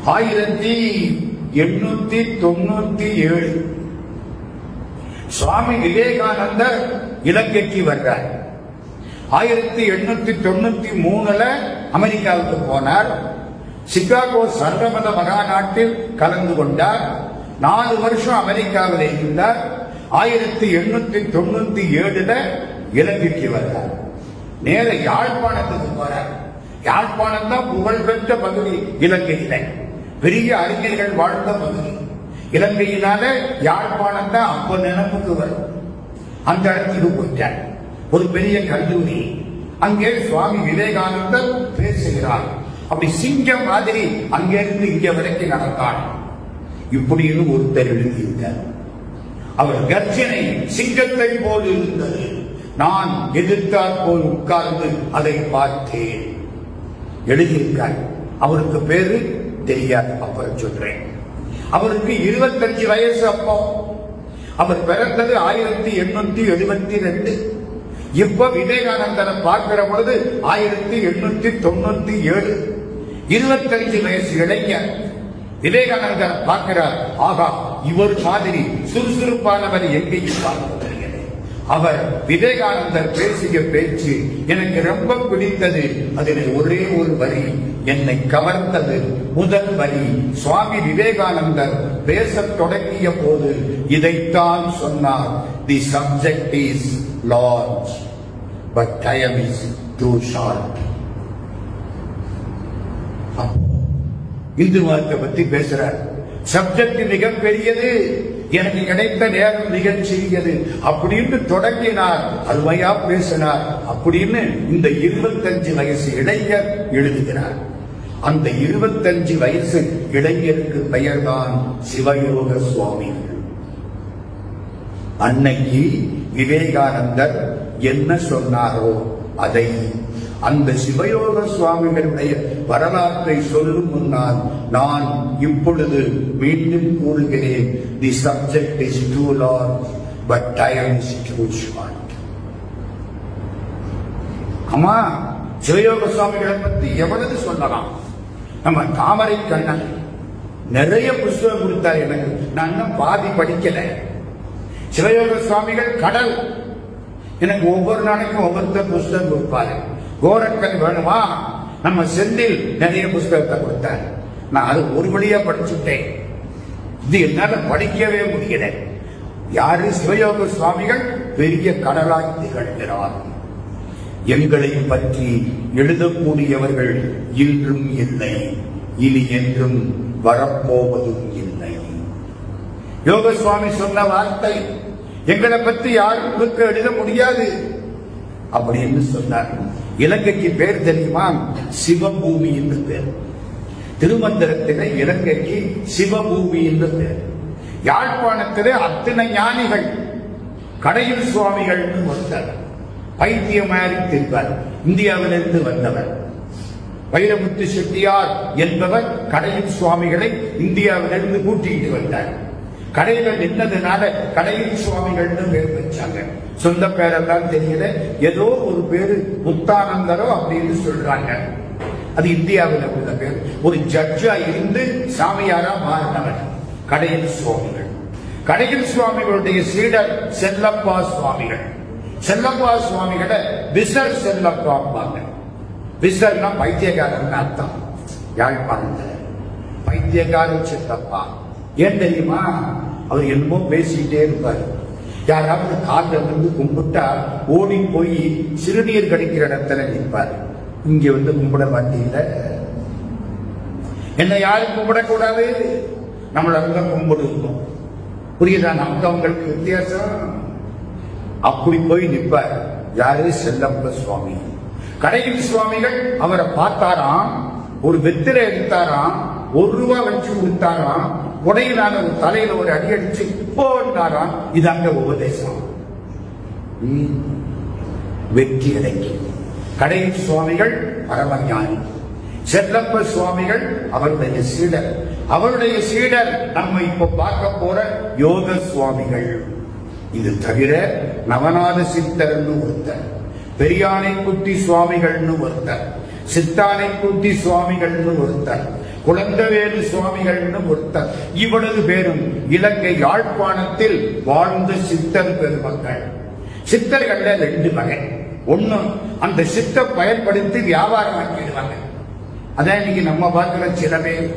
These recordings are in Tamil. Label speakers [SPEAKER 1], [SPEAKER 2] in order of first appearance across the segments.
[SPEAKER 1] 1897 சுவாமி விவேகானந்தர் இலங்கைக்கு வர்றார். 1893 அமெரிக்காவுக்கு போனார். சிகாகோ சர்வமத மகாநாட்டில் கலந்து கொண்டார். 4 வருஷம் அமெரிக்காவில் இருந்தார். 1897 இலங்கைக்கு வர்றார். நேர யாழ்ப்பாணத்துக்கு போறார். யாழ்ப்பாணம் தான் புகழ்பெற்ற பகுதி இலங்கையில, பெரிய அறிஞர்கள் வாழ்ந்த பகுதி. இலங்கையினால யாழ்ப்பாணம் தான் அப்ப நினைப்புக்கு வரும். அந்த இடத்துக்கு போயிட்டார். ஒரு பெரிய கல்லூரி, அங்கே சுவாமி விவேகானந்தர் பேசுகிறார். அப்படி சிங்கம் மாதிரி அங்கிருந்து இங்க வரைக்கும் நடந்தார். இப்படின்னு ஒருத்தர் எழுதியிருந்தார். அவர் கர்ஜனை சிங்கத்தை போல் இருந்தது. நான் எதிர்த்தாற் போல் உட்கார்ந்து அதை பார்த்தேன் எழுதியிருக்கார். அவருக்கு பேரு தெரியாது, அப்புறம் சொல்றேன். அவருக்கு 25 வயசு. அப்போ அவர் பிறந்தது 1872. இப்ப விவேகானந்தரை பார்க்கிற பொழுது 1897. 25 வயசு இளைஞர் விவேகானந்தரை பார்க்கிறார். ஆகா, இவர் மாதிரி சுறுசுறுப்பானவர் எங்கேயும் பார்க்கவில்லை. அவர் விவேகானந்தர் பேசிய பேச்சு எனக்கு ரொம்ப பிடித்தது. அதில் ஒரே ஒரு வரி என்னை கவர்ந்தது. முதல் வரி, சுவாமி விவேகானந்தர் பேசத் தொடங்கிய போது இதைத்தான் சொன்னார். The subject is large but time is too short. இந்து மதத்தை பத்தி பேசுறார். சப்ஜெக்ட் மிக பெரியது, எனக்கு கிடைத்த நேரம் மிக சிறியது அப்படின்னு தொடங்கினார். அருமையா பேசினார் அப்படின்னு இந்த 25 வயசு இளைஞர் எழுதுகிறார். அந்த 25 வயசு இளைஞருக்கு பெயர்தான் சிவயோக சுவாமிகள். அன்னைக்கு விவேகானந்தர் என்ன சொன்னாரோ அதை, அந்த சிவயோக சுவாமிகளுடைய வரலாற்றை சொல்லும் முன்னால் நான் இப்பொழுது மீண்டும் கூறுகிறேன். The subject is too large but time is too short. ஆமா, சிவயோக சுவாமிகளை பத்தி எவ்வளவு சொல்லலாம். நம்ம தாமரை கண்ணன் நிறைய புஸ்தகம் கொடுத்தார் எனக்கு. நான் இன்னும் பாதி படிக்கல. சிவயோக சுவாமிகள் கடல், எனக்கு ஒவ்வொரு நாளைக்கும் ஒவ்வொருத்தர் புஸ்தகம் கொடுப்பாரு. கோரக்கன் வேணுமா, நம்ம செந்தில் நிறைய புஸ்தகத்தை கொடுத்தார். நான் அது ஒரு வழியா படிச்சுட்டேன். இது என்னால படிக்கவே முடியல. யாரு? சிவயோக சுவாமிகள் பெரிய கடலாய் திகழ்கிறார். எங்களை பற்றி எழுதக்கூடியவர்கள் இன்றும் இல்லை, இனி என்றும் வரப்போவதும் இல்லை. யோக சுவாமி சொன்ன வார்த்தை, எங்களை பற்றி யாரும் கொடுக்க எழுத முடியாது அப்படின்னு சொன்னார். இலங்கைக்கு பேர் தெரியுமா? சிவபூமி என்று பேர். திருமந்திரத்திலே இலங்கைக்கு சிவபூமி என்று பேர். யாழ்ப்பாணத்திலே அத்தனை ஞானிகள். கடையில் சுவாமிகள் ஒருத்தர் பைத்தியமாரி திரிவார், இந்தியாவிலிருந்து வந்தவர். வைரமுத்து செட்டியார் என்பவர் கடையில் சுவாமிகளை இந்தியாவிலிருந்து கூட்டிட்டு வந்தார். கடையில நின்னதுனால கடையில் சுவாமிகள்னு பேர் வச்சாங்க. சொந்த பேரெல்லாம் தெரியல, ஏதோ ஒரு பேரு முத்தானந்தரோ அப்படின்னு சொல்றாங்க. அது இந்தியாவில் உள்ள பேர். ஒரு ஜட்ஜா இருந்து சாமியாரா மாறினவர் கடையில் சுவாமிகள். கடையில் சுவாமிகளுடைய சீடர் செல்லப்பா சுவாமிகள். செல்லப்பா சுவாமிகளை விசர் செல்லப்பாங்க. விசர்னா பைத்தியக்காரன் அர்த்தம். யாழ்ப்பாணத்தில் பைத்தியக்காரன் செல்லப்பா. ஏன் தெரியுமா? அவர் என்னமோ பேசிட்டே இருப்பார். யாராவது காலில் வந்து கும்பிட்டா ஓடி போய் சிறுநீர் கடிக்கிற இடத்துல நிற்பார். இங்க வந்து கும்பிட மாட்டீங்க, என்ன யாரும் கும்பிடக்கூடாது, நம்மள கும்பிடுவோம். புரியுதா? நமக்கு அவங்களுக்கு வித்தியாசம். அப்படி போய் நிற்பார். யாரு? செல்லப்ப சுவாமி. கடையில் சுவாமிகள் அவரை பார்த்தாராம், ஒரு வெத்திரை எடுத்தாராம், 1 ரூபாய் வச்சு கொடுத்தாராம். உடையிலான ஒரு தலையில ஒரு அடி அடிச்சு போனாராம். இது அங்க உபதேசம். வெற்றி அடைக்கி கடையில் சுவாமிகள் பரமஞானி. செல்லப்ப சுவாமிகள் அவருடைய சீடர். அவருடைய சீடர் நம்ம இப்ப பார்க்க போற யோக சுவாமிகள். இது தவிர நவநாத சித்தர்னு ஒருத்தர், பெரியானை குட்டி சுவாமிகள்னு ஒருத்தர், சித்தானை குட்டி சுவாமிகள்னு ஒருத்தர், குழந்தைவேலு சுவாமிகள் ஒருத்தர். இவ்வளவு பேரும் இலங்கை யாழ்ப்பாணத்தில் வாழ்ந்த சித்தர் பெருமக்கள். சித்தர்கள் 2 வகை. ஒண்ணு, அந்த சித்த பயன்படுத்தி வியாபாரம் ஆக்கிடுவாங்க. அதான் இன்னைக்கு நம்ம பார்க்கிற சில பேர்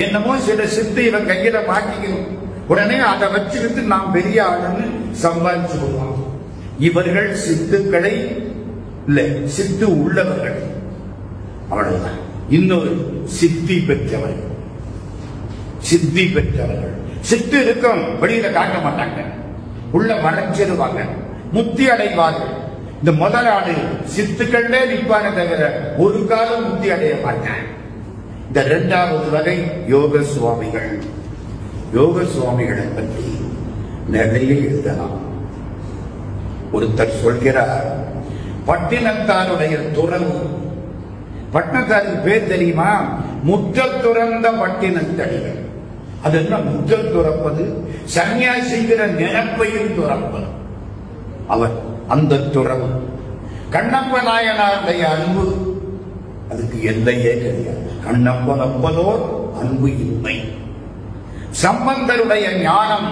[SPEAKER 1] என்னமோ சில சித்து இவன் கையில மாட்டிக்கணும், உடனே அதை வச்சுக்கிட்டு நாம் பெரிய ஆளுன்னு சம்பாதிச்சு விடுவாங்க. இவர்கள் சித்துக்களை இல்ல, சித்து உள்ளவர்கள், அவ்வளவுதான். இன்னொரு சித்தி பெற்றவர்கள். சித்தி பெற்றவர்கள் சித்து இருக்கும், வெளியில காட்ட மாட்டாங்க, உள்ள மறைச்சிருவாங்க, முத்தி அடைவார்கள். இந்த முதலாளி சித்துக்களே நிற்பான தவிர ஒரு காலம் முத்தி அடைய மாட்டாங்க. இந்த 2வது வகை யோக சுவாமிகள். யோக சுவாமிகளை பற்றி நிறைய எழுதலாம். ஒருத்தர் சொல்கிறார், பட்டினத்தாருடைய துறவு. பட்டினத்தாருக்கு பேர் தெரியுமா? முற்ற துறந்த பட்டினத்தடிகள். அது என்ன முற்ற துறப்பது? சன்னியாசிங்கிற நினைப்பையும் துறப்பது. அவர் அந்த துறவு. கண்ணப்ப நாயனாருடைய அன்பு, அதுக்கு எல்லையே கிடையாது. கண்ணப்பன் அப்பதோர் அன்பு இன்மை. சம்பந்தருடைய ஞானம்,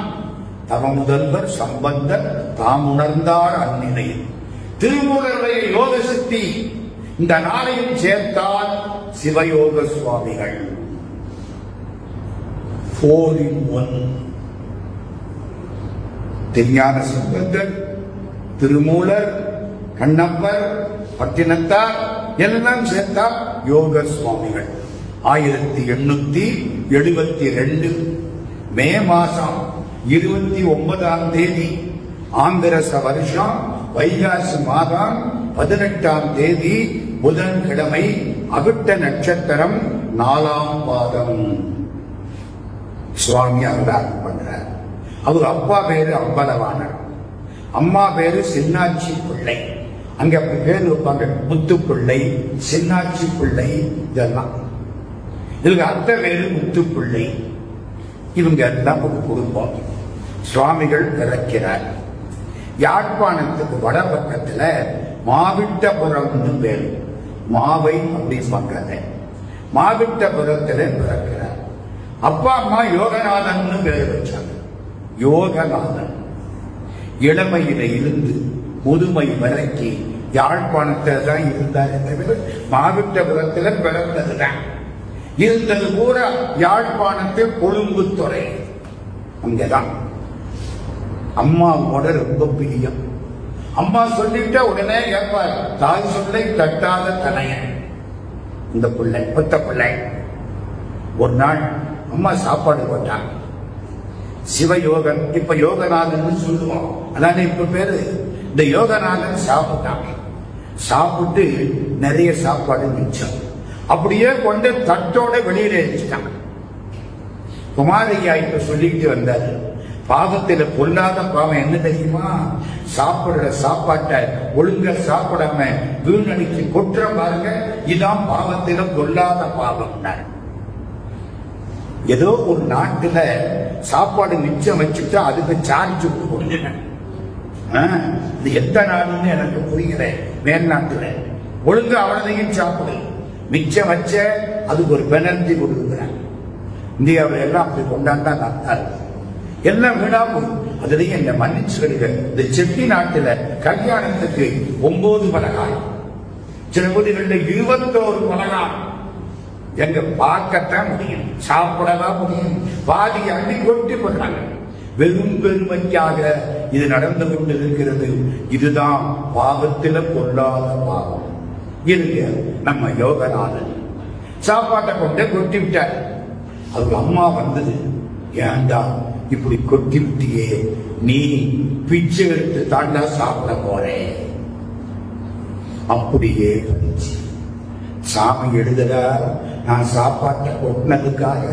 [SPEAKER 1] தவ முதல்வர் சம்பந்தர் தாம் உணர்ந்தார் அந்நிலை. திருமூலருடைய யோக சக்தி, இந்த நாளையும் சேர்த்தால் சிவயோக சுவாமிகள். 4 in 1. திருஞான சம்பந்தர், திருமூலர், கண்ணப்பர், பட்டினத்தார் எல்லாம் சேர்த்தா யோக சுவாமிகள். 1872 மே மாசம் 29ஆம் தேதி, ஆந்திரச வருஷம் வைகாசி மாதம் 18ஆம் தேதி புதன்கிழமை, அவிட்ட நட்சத்திரம் 4ஆம் பாதம் சுவாமி அவதாரம் பண்றார். அவர் அப்பா பேரு அம்பலவாணர், அம்மா பேரு சின்னாச்சி பிள்ளை. அங்க அப்படி பேர் வைப்பாங்க, முத்து பிள்ளை, சின்னாச்சி பிள்ளை, இதெல்லாம். இதுக்கு அத்தை பேரு முத்து பிள்ளை. இவங்க எல்லாம் ஒரு குடும்பம். சுவாமிகள் பிறக்கிறார். யாழ்ப்பாணத்துக்கு வட பக்கத்துல மாவிட்டபுரம்னு பேரு, மாவை அப்படி பக்கத்துல மாவிட்டபுரத்துல பிறக்கிறார். அப்பா அம்மா யோகநாதன் பேரு வச்சாங்க. யோகநாதன் இளமையில இருந்து முதுமை வரைக்கு யாழ்ப்பாணத்தில் தான் இருந்தார். மாவிட்டபுரத்தில் பிறந்ததுதான். இருந்தது பூரா யாழ்ப்பாணத்தில் கொழும்புத்துறை, அங்கதான். அம்மாவோட ரொம்ப பிரியம். அம்மா சொல்லிட்ட உடனே கேட்பார். தாய் சொல்லை தட்டாத தனையன் இந்த பிள்ளை, பெத்த பிள்ளை. ஒரு நாள் அம்மா சாப்பாடு போட்டாங்க. சிவயோகன், இப்ப யோகநாதன் சொல்லுவோம், அதானே இப்ப பேரு. இந்த யோகநாதன் சாப்பிட்டாங்க. சாப்பிட்டு நிறைய சாப்பாடு மிச்சம், அப்படியே கொண்டு தட்டோட வெளியில வச்சுட்டாங்க. குமாரையா இப்ப சொல்லிட்டு வந்தாரு, பாவத்தில பொல்லாத பாவம் என்ன தெரியுமா? சாப்பிடுற சாப்பாட்டை ஒழுங்கா சாப்பிடாம வீணடிச்சு கொட்டுற பாருங்க, இதான் பாவத்தில பொல்லாத பாவம். ஏதோ ஒரு நாட்டுல சாப்பாடு மிச்சம் வச்சுட்டா அதுக்கு சார்ஜ் கொடுங்க. இது எந்த நாடுன்னு எனக்கு புரியல. மேல்நாட்டுல ஒழுங்கா அவ்வளதையும் சாப்பிடு, மிச்சம் வச்ச அதுக்கு ஒரு பெனல்டி கொடுக்குறாங்க. இந்தியாவில் எல்லாம் அப்படி கொண்டாண்டா நல்லா இருக்கும். எல்லாம் விடாம அதுலயும் என்ன மன்னிச்சு கிடைக்க. இந்த செட்டி நாட்டுல கல்யாணத்துக்கு 9 பலகாரம், சில வீடுகளில் 21 பலகாரம். எங்க பார்க்கத்தான் முடியும், சாப்பிடலாம் முடியும். பாதி அள்ளி கொட்டி போடுறாங்க. வெறும் பெருமைக்காக இது நடந்து கொண்டு இருக்கிறது. இதுதான் பாவத்தில கொள்ளாத பாவம். இருங்க, நம்ம யோகநாதன் சாப்பாட்டை கொண்டு கொட்டி விட்டார். அது அம்மா வந்தது, ஏண்டா இப்படி கொட்டி விட்டியே, நீ பிச்சை எடுத்து தாண்டா சாப்பிட போறே. அப்படியே சாமி எழுதுறா, நான் சாப்பாட்டை கொட்டினதுக்காக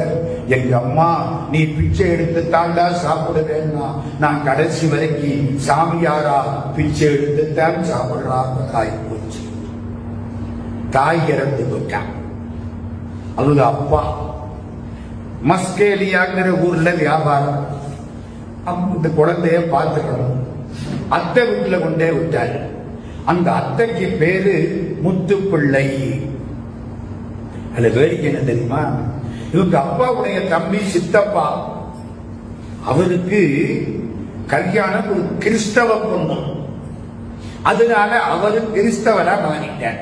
[SPEAKER 1] எங்க அம்மா நீ பிச்சை எடுத்து தாண்டா சாப்பிடுவேன்னா, நான் கடைசி வரைக்கும் சாமியாரா பிச்சை எடுத்துத்தான் சாப்பிடுறாங்க. தாய் போச்சு, தாய் இறந்து போட்டான். அவங்க அப்பா மஸ்கேலியாங்கிற ஊர்ல வியாபாரம். இந்த குழந்தைய பார்த்துக்கணும். அத்தை வீட்டுல கொண்டே விட்டாரு. அந்த அத்தைக்கு பேரு முத்துப்பிள்ளை. அதுல வேடிக்கை என்ன தெரியுமா? இவங்க அப்பாவுடைய தம்பி சித்தப்பா, அவருக்கு கல்யாணம் ஒரு கிறிஸ்தவ பொண்ணு. அதனால அவரு கிறிஸ்தவரா மாறிட்டார்.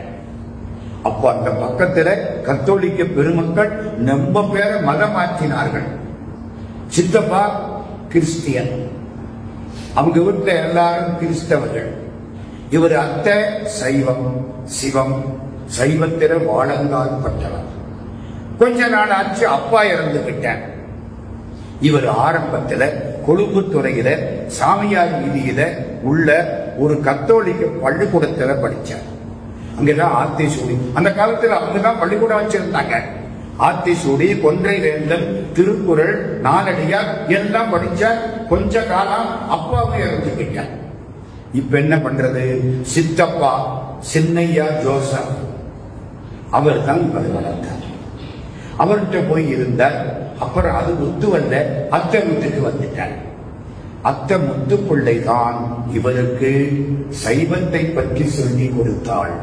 [SPEAKER 1] அப்போ அந்த பக்கத்துல கத்தோலிக்க பெருமக்கள் ரொம்ப பேரை மதம் மாற்றினார்கள். சித்தப்பா கிறிஸ்டியன், அவங்க வீட்டுல எல்லாரும் கிறிஸ்தவர்கள். இவர் அத்தை சைவம், சிவம், சைவத்தில வாழங்கால் பட்டவர். கொஞ்ச நாள் ஆச்சு அப்பா இறந்து விட்டார். இவர் ஆரம்பத்துல கொழும்புத்துறையில சாமியார் வீதியில உள்ள ஒரு கத்தோலிக்க பள்ளிக்கூடத்துல படிச்சார். அங்கதான் ஆத்திசூடி, அந்த காலத்துல அவங்கதான் பள்ளிக்கூடம் வச்சிருந்தாங்க. ஆத்திசூடி, கொன்றை வேந்தன், திருக்குறள், நாலடியார் எல்லாம் படிச்சார். கொஞ்ச காலம் அப்பாவும் இறந்துக்கிட்டார். இப்ப என்ன பண்றது? சித்தப்பா சின்னையா ஜோசப், அவர் தான் இவர் வளர்த்தார். அவர்கிட்ட போய் இருந்தார். அப்புறம் அது முத்துவல்ல, அத்தை முத்துக்கு வந்துட்டார். அத்தை முத்து பிள்ளை தான் இவருக்கு சைவத்தை பற்றி சொல்லி கொடுத்தாள்.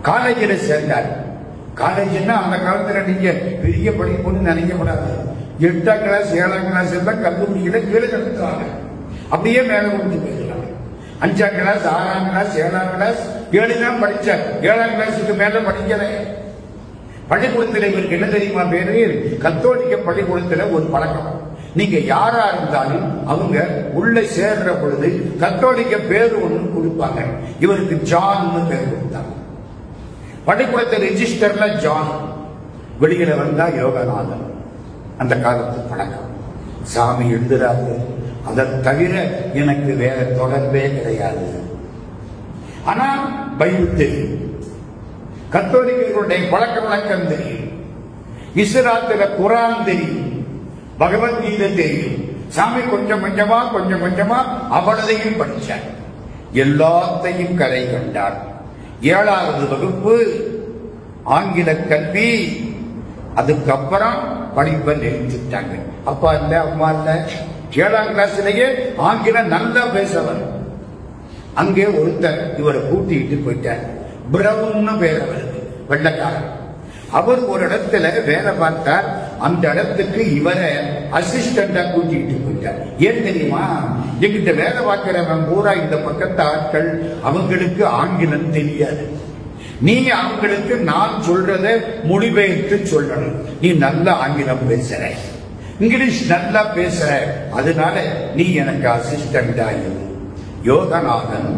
[SPEAKER 1] காலேஜில் சேர்ந்தார். காலேஜ்னா அந்த காலத்துல நீங்க பெரிய படிப்புன்னு நினைக்கப்படாது. 8ஆம் கிளாஸ் 7ஆம் கிளாஸ் எல்லாம் கல்லூரியில கீழே கற்றுவாங்க, அப்படியே மேல கொண்டு போயிடலாம். 5ஆம் கிளாஸ் 6ஆம் கிளாஸ் 7ஆம் கிளாஸ் 7 படிச்ச 7ஆம் கிளாஸுக்கு மேல படிக்கல. பள்ளிக்கூடத்தில் இவருக்கு என்ன தெரியுமா பேரு? கத்தோலிக்க பள்ளிக்கூடத்துல ஒரு பழக்கம், நீங்க யாரா இருந்தாலும் அவங்க உள்ள சேர்ற பொழுது கத்தோலிக்க பேரு ஒண்ணு கொடுப்பாங்க. இவருக்கு ஜான் பேர் கொடுத்தாங்க. பள்ளிக்கூடத்தை ரெஜிஸ்டர்ல ஜான், வெளியில வந்தா யோகநாதன். அந்த காலத்து பழக்கம். சாமி எழுதுறாரு, அதை தவிர எனக்கு வேற தொடர்பே கிடையாது. ஆனா பைபிள் தெரியும், கத்தோலிக்கர்களுடைய பழக்க வழக்கம் தெரியும், இஸ்லாத்துல குரான் தெரியும், பகவத்கீதை தெரியும். சாமி கொஞ்சம் கொஞ்சமா அவ்வளதையும் படிச்சார். எல்லாத்தையும் கரை கண்டார். 7வது வகுப்பு ஆங்கில கல்வி. அதுக்கப்புறம் படிப்பை நிறுத்திட்டாங்க. அப்பா இல்ல, அம்மா இல்ல. 7ஆம் கிளாஸ்லயே ஆங்கிலம் நல்லா பேசவர். அங்கே ஒருத்தர் இவரை கூட்டிட்டு போயிட்டார். பிரவுன்னு பேர் அவருக்கு, வெள்ளக்காரன். அவர் ஒரு இடத்துல வேலை பார்த்தார். அந்த இடத்துக்கு இவரை அசிஸ்டண்டா கூட்டிட்டு போயிட்டார். ஏன் தெரியுமா? எங்கிட்ட வேலை பார்க்கிறவன் பூரா இந்த பக்கத்து ஆட்கள், அவங்களுக்கு ஆங்கிலம் தெரியாது. நீ அவங்களுக்கு நான் சொல்றத மொழிபெயர்த்து சொல்லணும். நீ நல்ல ஆங்கிலம் பேசுற, இங்கிலீஷ் நல்லா பேசுற, அதனால நீ எனக்கு அசிஸ்டண்டா இரு. யோகநாதன்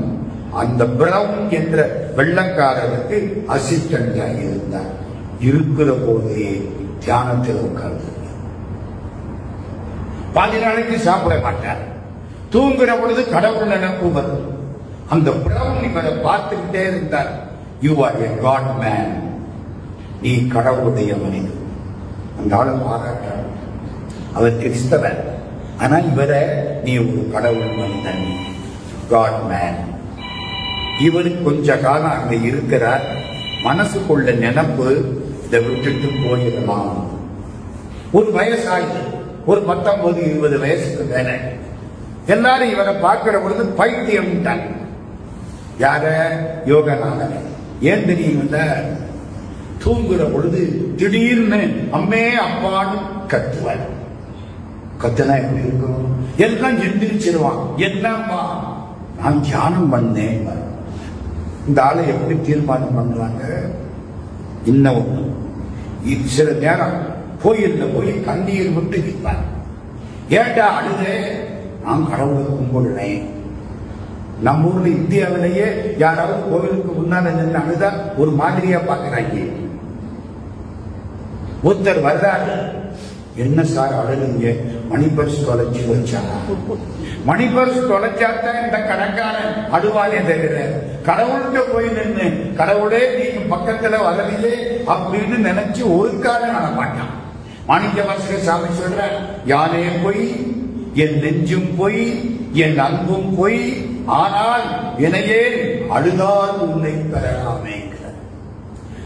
[SPEAKER 1] அந்த பிரவுன் என்ற வெள்ளக்காரருக்கு அசிஸ்டண்டா இருந்தார். இருக்கிற போதே தியானத்தில் உட்கார்ந்து பாதி நாளைக்கு சாப்பிட மாட்டார். தூங்குற பொழுது கடவுள் நினைப்பு வரும். அந்த பிரவுன் இவரை பார்த்துக்கிட்டே இருந்தார். You are a godman, நீ கடவுளுடைய மனிதன். அந்த ஆளு பாராட்டார். அவர் கிறிஸ்தவர், ஆனா இவரை நீ ஒரு கடவுள் மனிதன், காட் மேன். இவரு கொஞ்ச காலம் அங்க இருக்கிறார். மனசுக்குள்ள நினைப்பு, இதை விட்டுட்டு போயிடலாம். ஒரு வயசாகி ஒரு 19-20 வயசுக்கு மேல எல்லாரும் இவரை பார்க்கிற பொழுது பைத்தியம். யார? யோகநாதன். ஏன் தெரியுமில்ல? தூங்குற பொழுது திடீர்னு அம்மே அப்பான்னு கத்துவார். கத்தனா எப்படி இருக்கும்? எல்லாம் எந்திரிச்சிருவான். என்னம்மா? நான் தியானம் பண்ணேன். இந்த ஆளை எப்படி தீர்மானம் பண்றாங்க? இன்னும் ஒண்ணு, சில நேரம் கோயில்ல போய் கண்ணீர் விட்டு நிற்பார். ஏட்டா அழுதே? நான் கடவுளை கும்பிடுறேன். நம்ம ஊர்ல இந்தியாவிலேயே யாராவது கோவிலுக்கு முன்னால நின்று அழுதா ஒரு மாதிரியா பாக்குறாங்க. ஒருத்தர் வர்றாரு, என்ன சார் அழுதுங்க? மணிபர்ஸ் தொலைச்சி வச்சா. மணிபர்ஸ் தொலைச்சாத்தான் இந்த கணக்காரன் அழுவானே தவிர கடவுள்கிட்ட போய் நின்று கடவுளே நீங்க பக்கத்துல வரலையே அப்படின்னு நினைச்சு ஒரு காலம் அழ மாட்டான். மாணிக்க வாசகர் சாமி சொல்ற, யானே போய் என் நெஞ்சும் போய் என் அன்பும் போய், ஆனால் என்னையே அழுதால் உன்னை பெறலாமே.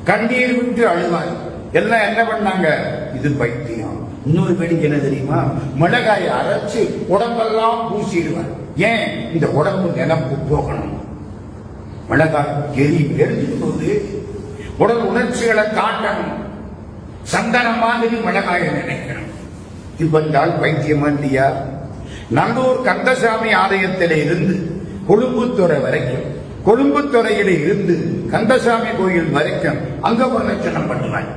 [SPEAKER 1] கண்ணீர் விட்டு அழுவார். எல்லாம் என்ன பண்ணாங்க? இது பைத்தியம். இன்னொரு வேடிக்கை என்ன தெரியுமா? மிளகாயை அரைச்சு உடம்பெல்லாம் பூசிடுவார். ஏன்? இந்த உடம்பு நினைப்பு போகணும். மிளகாய் எரிஞ்சு போது உடல் உணர்ச்சிகளை காட்டணும். சந்தனம் மாதிரி மிளகாய நினைக்கணும். இப்பந்தால் பைத்தியமா இல்லையா? நல்லூர் கந்தசாமி ஆலயத்திலே இருந்து கொழும்புத்துறை வரைக்கும், கொழும்புத்துறையில இருந்து கந்தசாமி கோயில் வரைக்கும் அங்க பிரதட்சணம் பண்ணுவாங்க.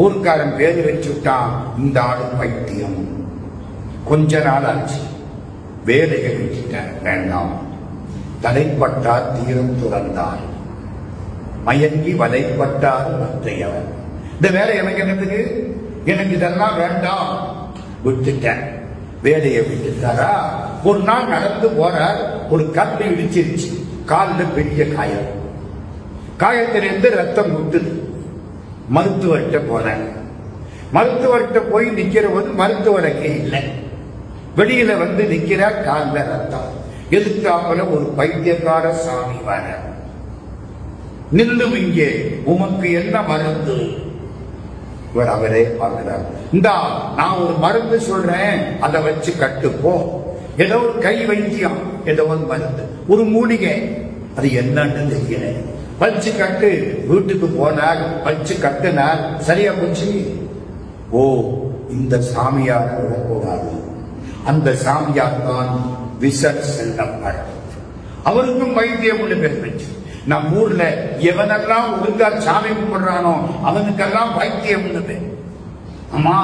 [SPEAKER 1] ஊர்க்காரன் பேரு வச்சுட்டான், இந்த ஆளு பைத்தியம். கொஞ்ச நாள் ஆச்சு, வேலையை வச்சுட்டார். வேண்டாம், தலைப்பட்டார் தீரம் துறந்தார், மயங்கி வலைப்பட்டார் மற்றையவர். இந்த வேலை எனக்கு என்னதுக்கு? எனக்கு இதெல்லாம் வேண்டாம், விட்டுட்டேன். வேலையை விட்டுட்டாரா? ஒரு நாள் நடந்து போறார், ஒரு கல் இடிச்சிருச்சு, காலில் பெரிய காயம், காயத்திலிருந்து ரத்தம் விட்டுது. மருத்துவர்கிட்ட போனார். மருத்துவர்கிட்ட போய் நிக்கிற போது மருத்துவர் அங்கே இல்லை, வெளியில வந்து நிக்கிறார், காலில் ரத்தம். எதிர்த்தாப்புல ஒரு பைத்தியக்கார சாமி வர, நில்லும் இங்கே, உமக்கு என்ன மருந்து? இவர் அவரே பார்க்கிறார். இந்தா நான் ஒரு மருந்து சொல்றேன், அதை வச்சு கட்டுப்போ. ஏதோ ஒரு கை வைத்தியம், ஏதோ ஒரு மருந்து, ஒரு மூலிகை, அது என்னன்னு தெரியல, வச்சு கட்டு. வீட்டுக்கு போனார், வச்சு கட்டுனார், சரியா போச்சு. ஓ, இந்த சாமியார் விடக்கூடாது. அந்த சாமியார் தான் விசர் செல்லப்பர். அவருக்கும் வைத்தியம் ஒண்ணு பேர் வச்சு. நம்ம ஊர்ல எவனெல்லாம் ஒழுங்கா சாமி கும்பிடுறானோ அவனுக்கெல்லாம் வைத்தியம் ஒண்ணு. ஆமா,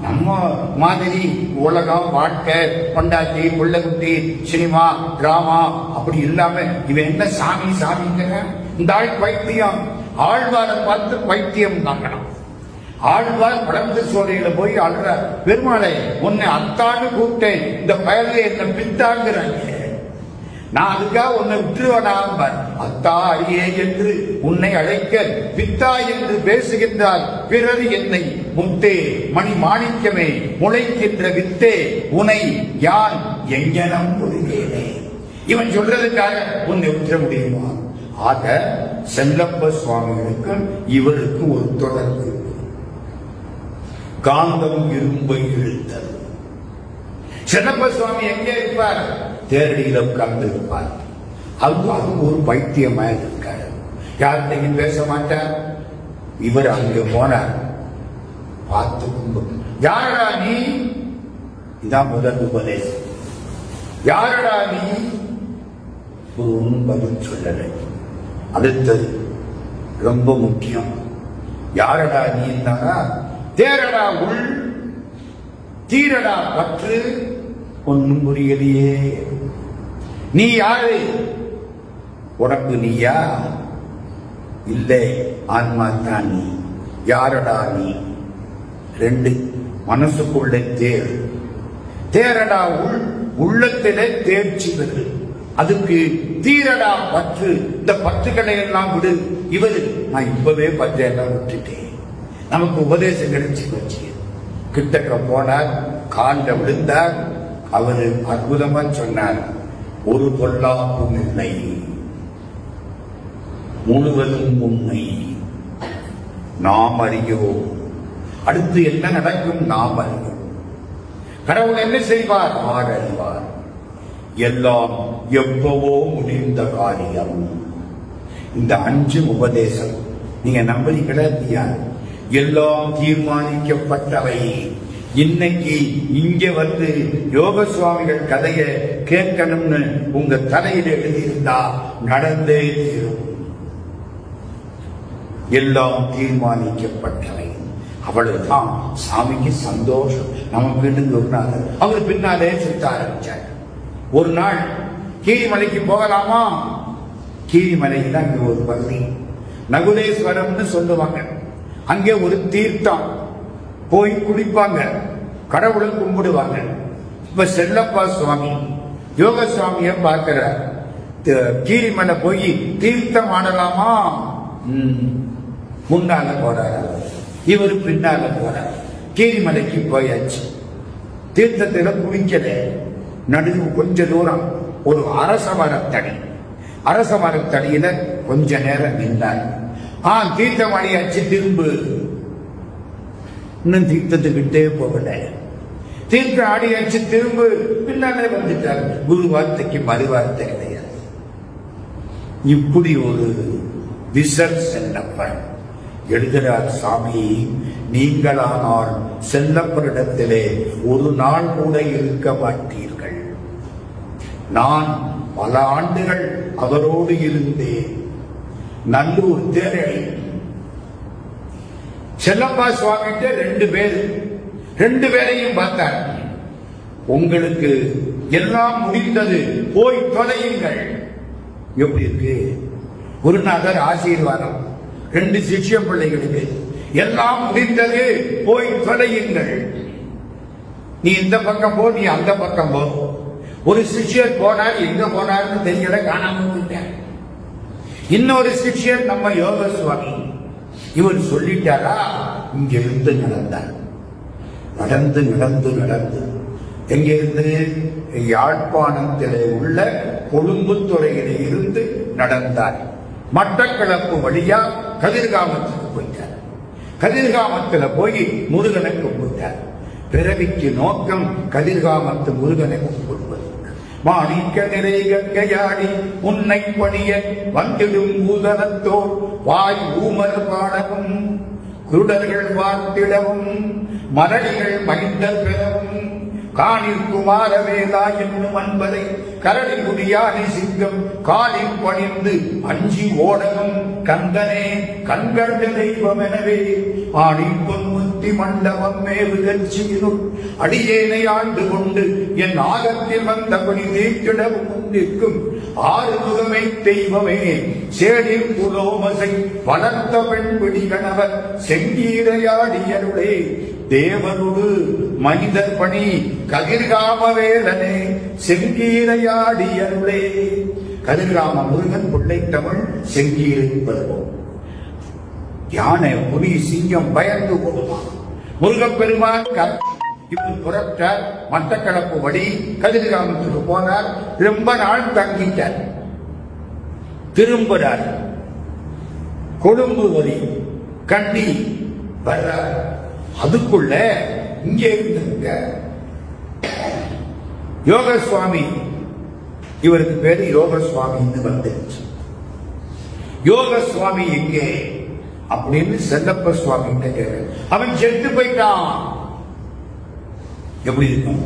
[SPEAKER 1] நம்ம மாதிரி உலகம், வாழ்க்கை, பொண்டாட்டி, பிள்ளைக்குட்டி, சினிமா, டிராமா அப்படி இல்லாம இவன் என்ன சாமி சாமிங்கிற? இந்த ஆள் பைத்தியம். ஆழ்வாரை பார்த்து பைத்தியம் தாங்கணும். ஆழ்வார் படந்து சோலையில போய் அழுற, பெருமாளை உன்னை அத்தான்னு கூப்பிட்டேன், இந்த பயலை என்ன பித்தாங்கிறாங்க, நான் அதுக்காக உன்னை விட்டுருவனாம்பார். அத்தா அடியே என்று உன்னை அழைக்க பித்தா என்று பேசுகின்றார். பிறர் என்னை முத்தே மணி மாணிக்கமே முளைக்கின்ற வித்தே உனை யான் எங்கனம் ஒழுங்கேனே. இவன் சொல்றதுக்காக உன்னை விட்டுற முடியுமா? ஆக செல்லப்ப சுவாமிகளுக்கு இவருக்கு ஒரு தொடர்பு. காந்தம் இரும்பை இழுத்தது. செல்லப்ப சுவாமி எங்கே இருப்பார்? தேரடியில உட்கார்ந்து இருப்பார். அது ஒரு பைத்தியமா இருக்காரு, யார்கிட்டையும் பேச மாட்டார். இவர் அங்க போனார், பார்த்து கும்பிட்டு, யாரடா நீ? இதான் முதல் உபதேசம். யாரடா நீ? ஒரு ஒன்றும் பதில் சொல்லலை. அடுத்தது ரொம்ப முக்கியம். யாரடா நீ? தேரடா உள், தீரடா பற்று. ஒன்னும் புரியலையே. நீ யாரு? உடம்பு நீயா? இல்லை, ஆன்மா தான் நீ. யாரடா நீ? ரெண்டு, மனசுக்குள்ளே தேர். தேரடா உள், உள்ளத்திலே தேர்ச்சி பெறு. அதுக்கு தீரடா பற்று. இந்த பற்றுக்களை எல்லாம் விடு. இவரு நான் இப்பவே பற்றையெல்லாம் விட்டுட்டேன். நமக்கு உபதேசம் கிடைச்சி வச்சு கிட்டக்க போனார், காண்ட விழுந்தார். அவரு அற்புதமா சொன்னார், ஒரு பொல்லாப்பும் இல்லை, முழுவதும் உண்மை, நாம் அறியோம். அடுத்து என்ன நடக்கும் நாம் அறிவோம். கடவுள் என்ன செய்வார்? ஆர் அறிவார். எல்லாம் எப்பவோ முடிந்த காரியம். இந்த 5 உபதேசம் நீங்க நம்புறீங்களா இல்லையா? எல்லாம் தீர்மானிக்கப்பட்டவை. இன்னைக்கு இங்க வந்து யோக சுவாமிகள் கதையை கேட்கணும்னு உங்க தலையில் எழுதியிருந்தா நடந்தே தீரும். எல்லாம் தீர்மானிக்கப்பட்டவை. அவ்வளவுதான். சாமிக்கு சந்தோஷம். நமக்கு ஒரு நாள் அவர் பின்னாலே சுத்த ஆரம்பிச்சார். ஒரு நாள் கீரிமலைக்கு போகலாமா? கீரிமலையில் அங்க ஒரு பகுதி நகுலேஸ்வரம்னு சொல்லுவாங்க. அங்கே ஒரு தீர்த்தம், போய் குளிப்பாங்க, கடவுளை கும்பிடுவாங்க. இப்ப செல்லப்பா சுவாமி யோக சுவாமிய பார்க்கிற, கீரிமலை போய் தீர்த்தம் ஆடலாமா? முன்னால போறாரு, இவரு பின்னால போறார். கீரிமலைக்கு போயாச்சு. தீர்த்தத்தில குளிக்கல. நடுவு கொஞ்ச தூரம் ஒரு அரச மரத்தடி. அரச மரத்தடியில கொஞ்ச நேரம் நின்றார். தீர்த்தம் ஆடியாச்சு, திரும்பு. இன்னும் தீர்த்தத்துக்கிட்டே போகல. தீர்த்தம் ஆடியாச்சு, திரும்பு. பின்னாலே வந்துட்டார். குரு வார்த்தைக்கு மறு வார்த்தை கிடையாது. இப்படி ஒரு விசர் செல்லப்பன் எழுதுகிறார், சாமி நீங்களானால் செல்லப்பரிடத்திலே ஒரு நாள் கூட இருக்க மாட்டீர்கள். நான் பல ஆண்டுகள் அவரோடு இருந்தேன். நல்லூர் தேரடி செல்லப்பா சுவாமிகிட்ட 2 பேரையும் பார்த்தார். உங்களுக்கு எல்லாம் முடிந்தது, போய் தொலையுங்கள். எப்படி இருக்கு? குருநாதர் ஆசீர்வாதம் 2 சிஷ்ய பிள்ளைகளுக்கு, எல்லாம் முடிந்தது, போய் தொலையுங்கள். நீ இந்த பக்கம் போ, நீ அந்த பக்கம் போ. ஒரு சிஷ்யர் போனார், எங்க போனார்னு தெரியல, காணாம போயிட்டார். இன்னொரு சிஷ்யர் நம்ம யோக சுவாமி, இவர் சொல்லிட்டாரா, இங்கிருந்து நடந்தார். நடந்து நடந்து நடந்து எங்கிருந்து? யாழ்ப்பாணத்திலே உள்ள கொழும்புத்துறையிலே இருந்து நடந்தார். மட்டக்களப்பு வழியா கதிர்காமத்துக்கு போயிட்டார். கதிர்காமத்தில் போய் முருகனை கும்பிட்டார். பிறவிக்கு நோக்கம் கதிர்காமத்து முருகனை கும்பிடுவது. மாணிக்க நிறை கங்கையாடி உன்னை பணிய வந்திடும் பூதனத்தோர் வாய் ஊமர் பாடவும் குருடர்கள் வார்த்திடவும் மரடிகள் மகிழ்ந்தல் பெறவும் காணில் குமாரவேலா என்னும் அன்பரை கரடி முடியானி சிங்கம் காலில் பணிந்து அஞ்சி ஓடவும் கந்தனே கண்கண்ட தெய்வம் எனவே ஆணி பொன்முத்தி மண்டபம் மேவு கட்சியினுள் அடியேனை ஆண்டு கொண்டு என் ஆகத்தில் வந்தபடி நீக்கிடவும் நிற்கும் ஆறுமுகமை தெய்வமே சேடில் புலோமசை வளர்த்த பெண் பிடி கணவர் செங்கீரையாடியருளே தேவருடு மனிதர் பணி கதிர்காம வேலனே செங்கீரையாடியருளே. கதிர்காம முருகன் பிள்ளை தமிழ் செங்கீரை பெறுவோம். யானை புலி சிங்கம் பயந்து போடுவான். முருகப்பெருமான் இவர் புறப்பட்டார். மட்டக்களப்பு வழி கதிர்காமத்துக்கு போனார். ரொம்ப நாள் தங்கிட்டார். திரும்புறார். கொழும்பு வரி கண்டி வர்றார். அதுக்குள்ள இங்கே இருந்த யோக சுவாமி, இவருக்கு பேரு யோக சுவாமின்னு வந்துருச்சு. யோக சுவாமி எங்கே அப்படின்னு செல்லப்ப சுவாமி கேட்க, அவன் செத்து போயிட்டான். எப்படி இருக்கும்?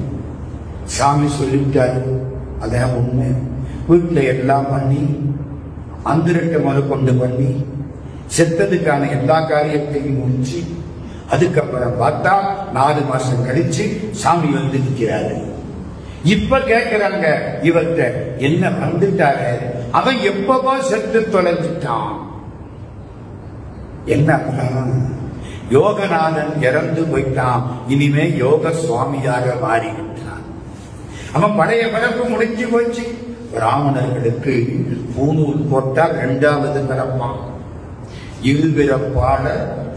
[SPEAKER 1] சாமி சொல்லிட்டாரு. அதான் உண்மை. வீட்டுல எல்லாம் பண்ணி அந்திரட்ட மறு கொண்டு பண்ணி செத்ததுக்கான எல்லா காரியத்தையும் முடிச்சு அதுக்கப்புறம் பார்த்தா 4 மாசம் கழிச்சு சாமி வந்து நிற்கிறாரு. இப்ப கேட்கிறாங்க இவர்கிட்ட, என்ன வந்துட்டாரு, அவன் எப்பவோ செத்து தொலைஞ்சிட்டான். என்ன யோகநாதன் இறந்து போயிட்டான், இனிமே யோக சுவாமியாக மாறிவிட்டான். அவன் பழைய பிறப்பு முடிஞ்சு போச்சு. பிராமணர்களுக்கு பூணூல் போட்டால் 2வது பிறப்பான். இருபிறப்பாட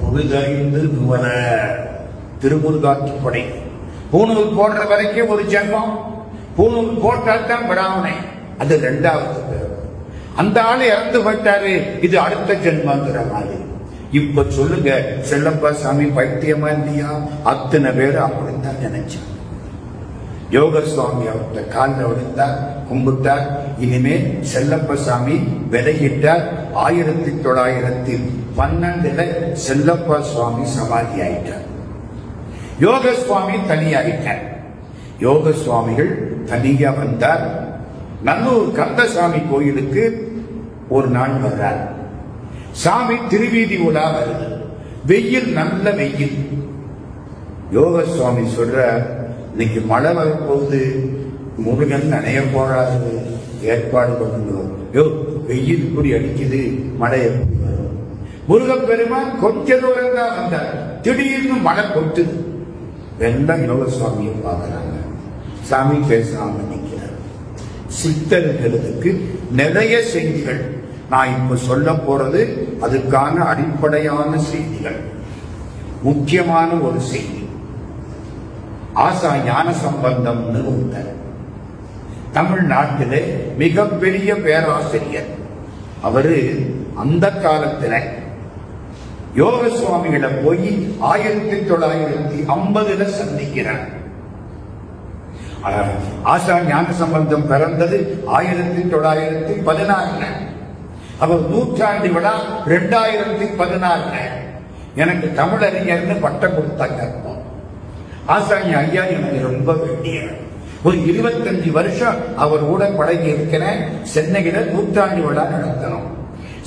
[SPEAKER 1] பொழுதறிந்து நுவர திருமுருகாற்றுப்படை. பூணூல் போடுற வரைக்கும் ஒரு ஜென்மம். பூணூல் போட்டால்தான் பிராமணன். அது 2வது பிறப்பு. அந்த ஆளு இறந்து போயிட்டாரு, இது அடுத்த ஜென்மங்கிற மாதிரி. இப்ப சொல்லுங்க, செல்லப்பா சாமி பைத்தியமா இல்லையா? அத்தனை பேர் அப்படித்தான் நினைச்சாங்க. யோக சுவாமி அவர்கிட்ட காலில் விழுந்தார், கும்பிட்டார். இனிமே செல்லப்ப சாமி விலையிட்டார். 1912 செல்லப்பா சுவாமி சமாதி ஆயிட்டார். யோக சுவாமி தனியாயிட்டார். யோக சுவாமிகள் தனியா வந்தார். நல்லூர் கந்தசாமி கோயிலுக்கு ஒரு நாள் வர்றார். சாமி திருவீதி உலா வருது. வெயில், நல்ல வெயில். யோக சுவாமி சொல்ற, இன்னைக்கு மழை வரப்போகுது, முருகன் நனைய போறாரு, ஏற்பாடு பண்ணுங்க. வெயில் இப்படி அடிக்குது, மழை எப்படி வரும்? முருகன் பெருமான் கொஞ்ச தூரம் தான் வந்தார். திடீர்னு மழை கொட்டுது. எல்லாம் யோக சுவாமியை பார்க்கிறாங்க. சாமி பேசாம நிற்கிறார். சித்தர்களுக்கு நிறைய செய்திகள் நான் இப்ப சொல்ல போறது, அதுக்கான அடிப்படையான செய்திகள். முக்கியமான ஒரு செய்தி, ஆசா ஞான சம்பந்தம்னு ஒருத்தர் தமிழ்நாட்டிலே மிகப்பெரிய பேராசிரியர். அவரு அந்த காலத்துல யோக சுவாமிகளை போய் 1950 சந்திக்கிறார். ஆசா ஞான சம்பந்தம் பிறந்தது 1916. அவர் 100ஆண்டு விழா 2016. எனக்கு தமிழறிஞர்னு பட்டம் கொடுத்தாங்க. ஆசாமி ஐயா எனக்கு ரொம்ப வேண்டிய ஒரு 25 வருஷம் அவர் கூட பழகி இருக்கிறேன். சென்னையில நூற்றாண்டு விழா நடத்தணும்.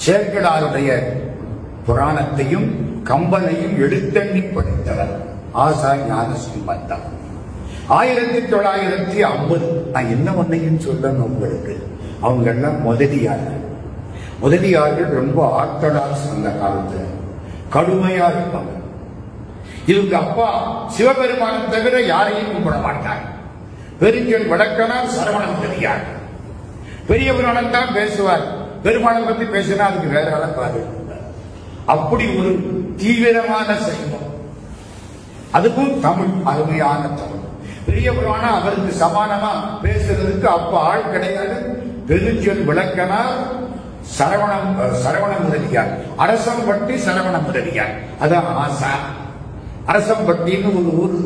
[SPEAKER 1] சேக்கிழாருடைய புராணத்தையும் கம்பனையும் எடுத்தண்ணி படித்தவர் ஆசா ஞான சம்பந்தம். 1950 நான் என்ன ஒன்னையும் சொல்லணும் உங்களுக்கு. அவங்க எல்லாம் முதலியார்கள் ரொம்ப ஆர்த்தடாக்ஸ் அந்த காலத்துல கடுமையா இருப்பாங்க. இவங்க அப்பா சிவபெருமானம் தவிர யாரையும் கும்பிட மாட்டாங்க. பெருஞ்சல் வடக்கனார் சரவணன் பெரியார் பெரிய புராணம் தான் பேசுவார். பெருமானம் பத்தி பேசினா அதுக்கு வேற அளப்பாரு. அப்படி ஒரு தீவிரமான சைவம். அதுக்கும் தமிழ் அருமையான தமிழ். பெரிய புராணம் அவருக்கு சமானமா பேசுறதுக்கு அப்ப ஆள் கிடையாது. பெருஞ்சல் விளக்கனார் சரவண முதலியார், அரசம்பட்டி சரவண முதலியார். அதான் ஆசா. அரசம்பட்டின்னு ஒரு ஊர்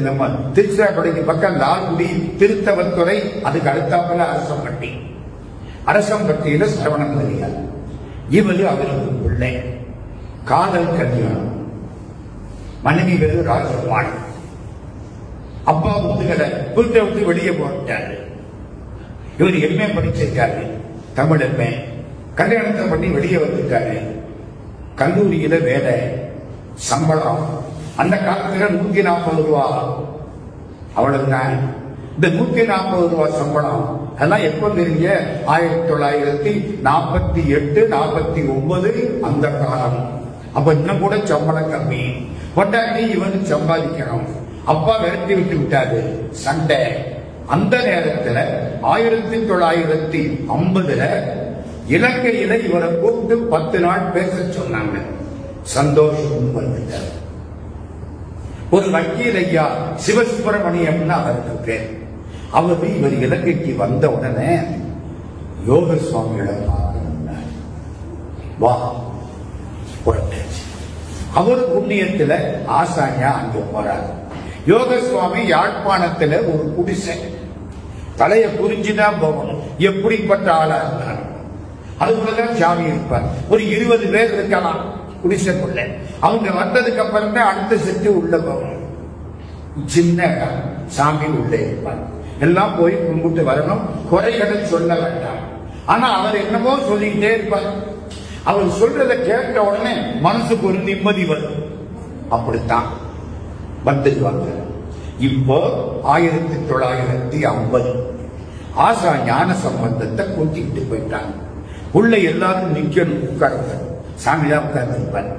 [SPEAKER 1] நம்ம திருச்சிராப்பள்ளிக்கு பக்கம் லால்குடி திருத்தவத்துறை, அதுக்கு அடுத்தாப்புல அரசம்பட்டி. அரசம்பட்டியில சரவண முதலியார். இவரு அவருக்கு பிள்ளை. காதல் கல்யாணம். மனைவி பேரு ராஜம்மாள். அப்பா முதுகலை வீட்டை விட்டு வெளியே போட்டாரு. இவர் எம்ஏ படிச்சிருக்காரு, தமிழ் எம்ஏ. கல்யாணத்தை பண்ணி வெளியே வந்திருக்காரு. கல்லூரியில வேலை, சம்பளம் அந்த காலத்துல 140 ரூபா, அவ்வளவுதான். இந்த 140 ரூபா சம்பளம் அதெல்லாம் எப்ப தெரிஞ்ச 1948 49 அந்த காலம். அப்ப இன்னும் கூட சம்பளம் கம்மி. கொண்டாடி இவனுக்கு சம்பாதிக்கணும். அப்பா விரட்டி விட்டு விட்டாரு. சண்டை. அந்த நேரத்தில் 1950 இலங்கையில இவரை கூப்பிட்டு 10 நாள் பேச சொன்னாங்க. சந்தோஷம் வந்துட்டார். ஒரு வக்கீல் ஐயா சிவசுப்பிரமணியம்னு அவருக்கு பேர். அவர் இவர் இலங்கைக்கு வந்த உடனே யோக சுவாமிகளை பார்க்கணும். வா புறப்பட்டாச்சு. அவர் புண்ணியத்துல ஆசானியா அங்க போறாரு. யோக சுவாமி யாழ்ப்பாணத்துல ஒரு குடிசை, தலைய புரிஞ்சுதான் போகணும். எப்படிப்பட்ட ஆளா இருந்தார். அதுக்குள்ளதான் சாமி இருப்பார். ஒரு 20 பேர் இருக்கலாம் குடிசைக்குள்ள. அவங்க வந்ததுக்கு அப்புறம் தான் அடுத்த செட்டு உள்ள போகணும். சின்ன சாமி உள்ளே இருப்பார். எல்லாம் போய் கும்பிட்டு வரணும். குறைகளை சொல்ல வேண்டாம். ஆனா அவர் என்னமோ சொல்லிக்கிட்டே இருப்பார். அவர் சொல்றதை கேட்ட உடனே மனசுக்கு ஒரு நிம்மதி வரும். அப்படித்தான் வந்துடுவாங்க. இப்போ 1950 ஆசா ஞான சம்பந்தத்தை கூட்டிக்கிட்டு போயிட்டாங்க. உள்ள எல்லாரும் நிக்கணும், உட்கார்ந்து. சாமிதான் உட்கார்ந்து இருப்பார்.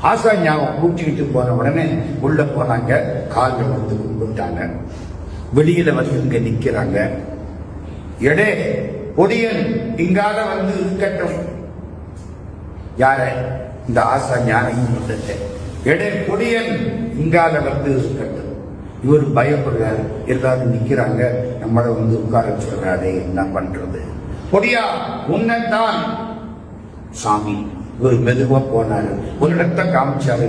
[SPEAKER 1] ஆசா ஞாபகம் கூட்டிக்கிட்டு போன உடனே உள்ள போனாங்க. காலில் வந்து கும்பிட்டாங்க. வெளியில வந்து இங்க நிக்கிறாங்க. எடே பொடியன் இங்கால வந்து இருக்கட்டும். யார? இந்த ஆசா ஞான சம்பந்தத்தை. எடே பொடியன் இங்கால வந்து இருக்கட்டும். இவர் பயப்படுறாரு. எல்லாரும் நிக்கிறாங்க. நம்மள வந்து உட்கார சொல்றாரு. என்ன பண்றது? பொடியா உன்னதான். சாமி இவர் மெதுவா போனாரு. ஒரு இடத்த காமிச்சாரு.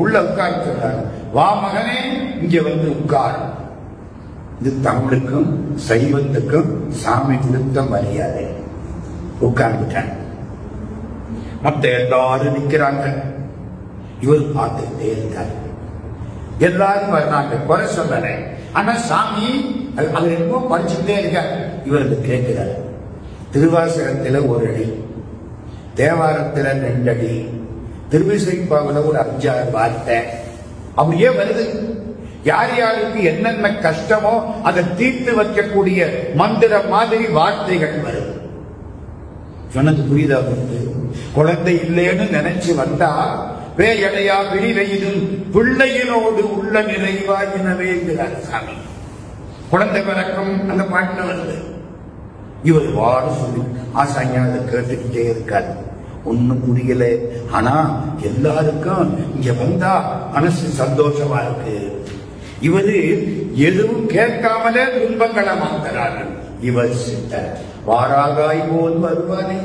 [SPEAKER 1] உள்ள உட்கார சொல்றாரு. வா மகனே, இங்க வந்து உட்கார். இது தமிழுக்கும் சைவத்துக்கும் சாமி கொடுத்த மரியாதை. உட்கார்ந்துட்டாங்க. மத்த எல்லாரும் நிக்கிறாங்க. இவர் பார்த்துட்டே இருக்காரு. எல்லாரும் வர்றாங்க. குறை சொல்லல. ஆனா சாமி அவர் என்னமோ படிச்சுட்டே இருக்கார். இவருக்கு கேட்கிறார். திருவாசகத்துல 1 அடி, தேவாரத்துல 2 அடி, திருவிசைப்பாவுல ஒரு 5-6 வார்த்தை அப்படியே வருது. யார் யாருக்கு என்னென்ன கஷ்டமோ அதை தீர்த்து வைக்கக்கூடிய மந்திர மாதிரி வார்த்தைகள் வருது. சொன்னது புரியுதா? குழந்தை இல்லைன்னு நினைச்சு வந்தா பேயடையா விழிவையிலும் பிள்ளையினோடு உள்ள நிறைவாயினவே சாமி. குழந்தை பிறக்கும் அந்த பாட்டுல வருது. இவர் வாடு சொல்லி ஆசாங்க அதை கேட்டுக்கிட்டே இருக்காரு. ஒன்னும் புரியல. ஆனா எல்லாருக்கும் இங்க வந்தா மனசு சந்தோஷமா இருக்கு. இவரு எதுவும் கேட்காமலே துன்பங்களை மாத்துறாரு. இவர் சித்த வாராகாய் போல் வருவானே.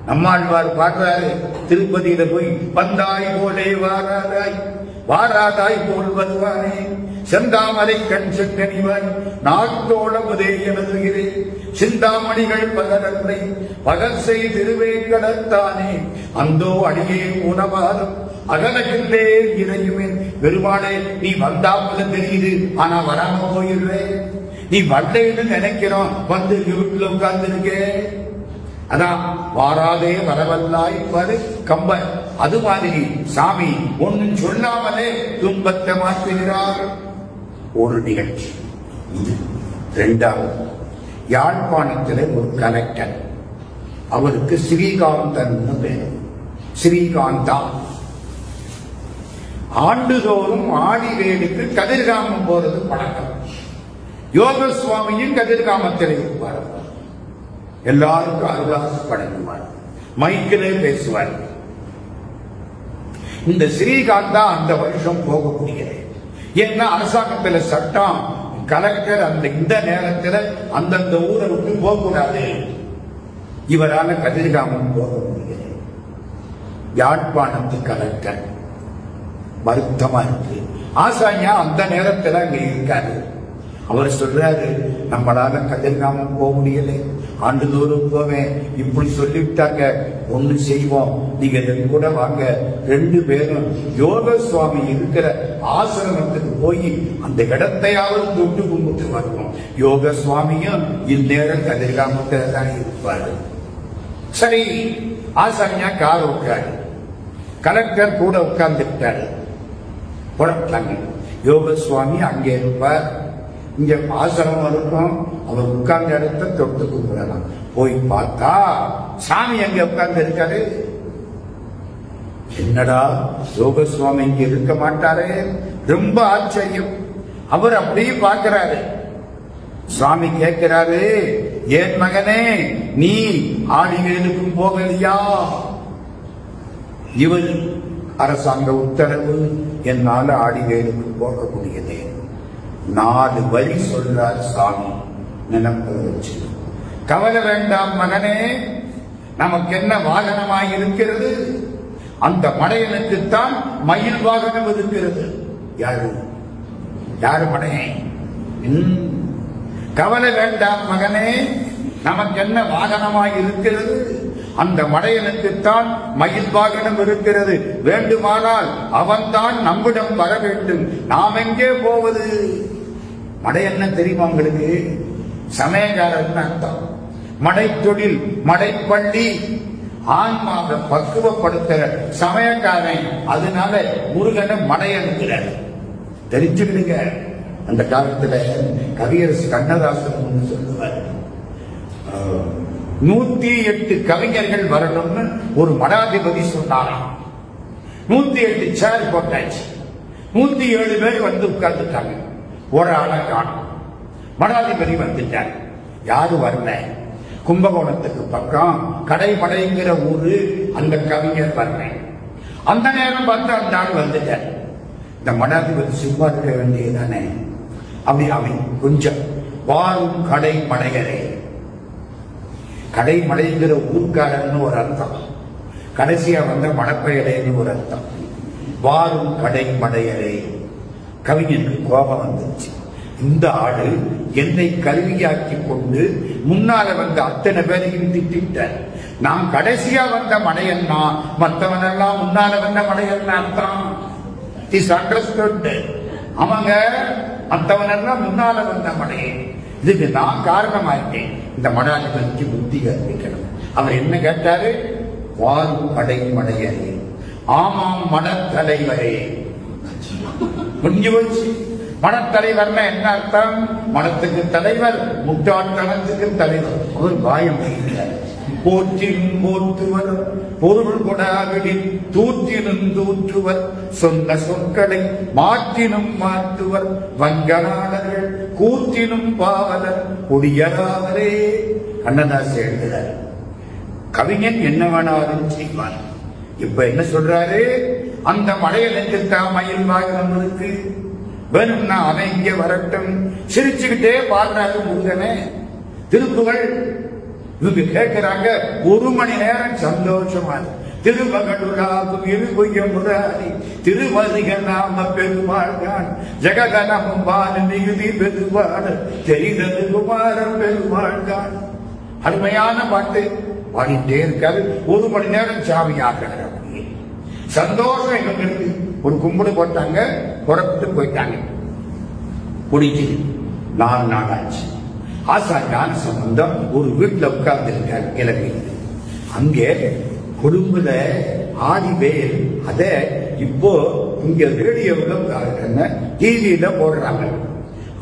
[SPEAKER 1] நம்மாழ்வார் பாடுறாரு திருப்பதியில போய், வந்தாய் போலே வாராகாய் வாராதாய் போல் வருவானே செந்தாமரை கண் செங்கனிவாய் நாட்டோட உதயனதுகிறேன் சிந்தாமணிகள் பகரத்தை பகல் செய்திருவே கடத்தானே அந்தோ அடியே உணவாதம் அகலகின்றே இறையுவேன். பெருமாளே நீ வந்தாப்புல தெரியுது, ஆனா வராம போயிடுறேன். நீ வரலைன்னு நினைக்கிறோம், வந்து வீட்டுல உட்கார்ந்து இருக்கே. அதான் வாராதே வரவல்லாய் பாரு கம்பன். அது மாதிரி சாமி ஒன்னும் சொல்லாமலே துன்பத்தை மாற்றுகிறார். ஒரு நிகழ்ச்சி. இரண்டாவது, யாழ்ப்பாணத்திலே ஒரு கலெக்டர், அவருக்கு ஸ்ரீகாந்தன் பேர். ஸ்ரீகாந்தா ஆண்டுதோறும் ஆடிவேலுக்கு கதிர்காமம் போறது பழக்கம். யோக சுவாமியும் கதிர்காமத்தில் இருப்பார். எல்லாருக்கும் அருளாசு பழங்குவார், மைக்கிலே பேசுவார். இந்த ஸ்ரீகாந்தா அந்த வருஷம் போக முடியல. ஏன்னா அரசாங்கத்தில் சட்டம், கலெக்டர் அந்த இந்த நேரத்தில் அந்தந்த ஊரை விட்டு போகக்கூடாது. இவரால கதிர்காமம் போக முடியல. யாழ்ப்பாணத்து கலெக்டர் வருத்தமா இருக்கு. ஆசாரியா அந்த நேரத்தில் அங்க இருக்காரு. அவர் சொல்றாரு, நம்மளால கதிர்காமம் போக முடியல, ஆண்டுதோறும் போவேன், இப்படி சொல்லிவிட்டாங்க. ஒண்ணு செய்வோம், நீங்க கூட வாங்க. 2 பேரும் யோக சுவாமி இருக்கிற ஆசிரமத்துக்கு போய் அந்த இடத்தையாவது தொட்டு கும்பிட்டு வருவோம். யோக சுவாமியும் இந்நேரம் கதிர்காமத்தில் தான் இருப்பாரு. சரி, ஆசாரியா கார் உட்காரு, கலெக்டர் கூட உட்கார்ந்துட்டாரு. புறப்பட்டாங்க. யோக சுவாமி அங்கே இருப்பார், இங்க ஆசிரமம் இருக்கும். அவர் உட்கார்ந்த இடத்த தொட்டு கும்பிடலாம். போய் பார்த்தா சாமி அங்க உட்கார்ந்து இருக்காரு. என்னடா யோக சுவாமி இங்க இருக்க மாட்டாரு? ரொம்ப ஆச்சரியம். அவர் அப்படியே பார்க்கிறாரு. சுவாமி கேட்கிறாரு, ஏன் மகனே நீ ஆடிவேலுக்கும் போகலையா? இவர் அரசாங்க உத்தரவு, என்னால ஆடிவேலுக்கு போக முடியல. 4 வரி சொல்றார் சாமி. நினைப்ப வச்சு, கவலை வேண்டாம் மகனே, நமக்கு என்ன வாகனமாய் இருக்கிறது? அந்த மடையனுக்குத்தான் மயில் வாகனம் இருக்கிறது. யாரு மடையன்? கவலை வேண்டாம் மகனே, நமக்கு என்ன வாகனமாய் இருக்கிறது? அந்த மடையனுக்குத்தான் மயில் வாகனம் இருக்கிறது. வேண்டுமானால் அவன்தான் நம்மிடம் வர வேண்டும். நாம் எங்கே போவது? மடையன்ன தெரியுமா உங்களுக்கு? சமயக்காரன் அர்த்தம். மடை தொழில், மடைப்பள்ளி, ஆன்மாவை பக்குவப்படுத்துற சமயக்காரன். அதனால முருகனை மடையனுக்கிறார். தெரிஞ்சுக்கிடுங்க. அந்த காலத்துல கவியரசு கண்ணதாசன் சொல்லுவார், 108 கவிஞர்கள் வரணும்னு ஒரு மடாதிபதி சொன்னாராம். 108 சேர் போட்டாச்சு. 107 பேர் வந்து உட்கார்ந்துட்டாங்க. ஒரு ஆளை காணும். மடாதிபதி வந்துட்டார். யாரு வரல? கும்பகோணத்துக்கு பக்கம் கடைமடைங்கிற ஊரு அந்த கவிஞர் வரல. அந்த நேரம் பார்த்து அந்த ஆள் வந்துட்டார். இந்த மடாதிபதி சும்மா இருக்க வேண்டியதானே? அப்படி அவன் கொஞ்சம் வாரும் கடை மடையரே. கடைமடைங்கிற ஊர்க்காரன்னு ஒரு அர்த்தம், கடைசியா வந்த மடப்பெயரேன்னு ஒரு அர்த்தம். வாரும் கடை மடையரே. கவிஞனுக்கு கோபம் வந்துச்சு. இந்த ஆடு என்னை கல்வியாக்கி கொண்டு முன்னால வந்த அத்தனை பேரையும் திட்டார். நான் கடைசியா வந்த மடையன்னா, மற்றவனெல்லாம் முன்னால வந்த மடையன் அர்த்தம். Is understood. அவங்க மற்றவனெல்லாம் முன்னால வந்த மடையன். இதுக்கு நான் காரணமாயிட்டேன். இந்த மடாதிபதிக்கு புத்தி கற்பிக்கணும். அவர் என்ன கேட்டாரு? வாரும் கடை மடையரே. ஆமாம் மடத்தலைவரே. முடிஞ்சு போச்சு. மடத்தலைவர்னா என்ன அர்த்தம்? மடத்துக்கு தலைவர், முட்டாட்டணத்துக்கு தலைவர். அவர் வாயம் வைக்கிறார். போற்றினும் போற்றுவர் பொருள் கொடாவிடில் தூற்றினும் தூற்றுவர் சொன்ன சொற்களை மாற்றினும் மாற்றுவர் வங்கநாடர்கள் கூற்றினும் பாவலர் கொடியராவரே. கண்ணதாச எழுதுகிறார். கவிஞன் என்ன வேணாலும் செய்வான். இப்ப என்ன சொல்றாரு? அந்த மடையனுக்கு தான் மயில் வாகனம் இருக்கு, வேணும்னா அவன் இங்கே வரட்டும். சிரிச்சுக்கிட்டே பாடுறாரு முருகனே. திருப்புகள் இவங்க கேட்கிறாங்க. 1 மணி நேரம் சந்தோஷமா திருமகளுராகும் இருபுய முராரி திருமதிக நாம பெருமாள்தான் ஜெககணமும் வான மிகுதி பெருமாள் தெரிந்தது குமாரன் பெருமாள்தான். அருமையான பாட்டு பாடிட்டே இருக்காரு. 1 மணி நேரம் சாமி ஆகிறார். சந்தோஷம் எங்களுக்கு ஒரு கும்பிடு போட்டாங்க, புறப்பட்டு போயிட்டாங்க. குடிச்சு 4 நாள் ஆச்சு. ஆசா ஞான சம்பந்தம் ஒரு வீட்டுல உட்கார்ந்து இருக்கார் இலங்கையில். அங்கே குடும்பல ஆடிவேல் அத இப்போ இங்க ரேடியோவில் டிவியில போடுறாங்க.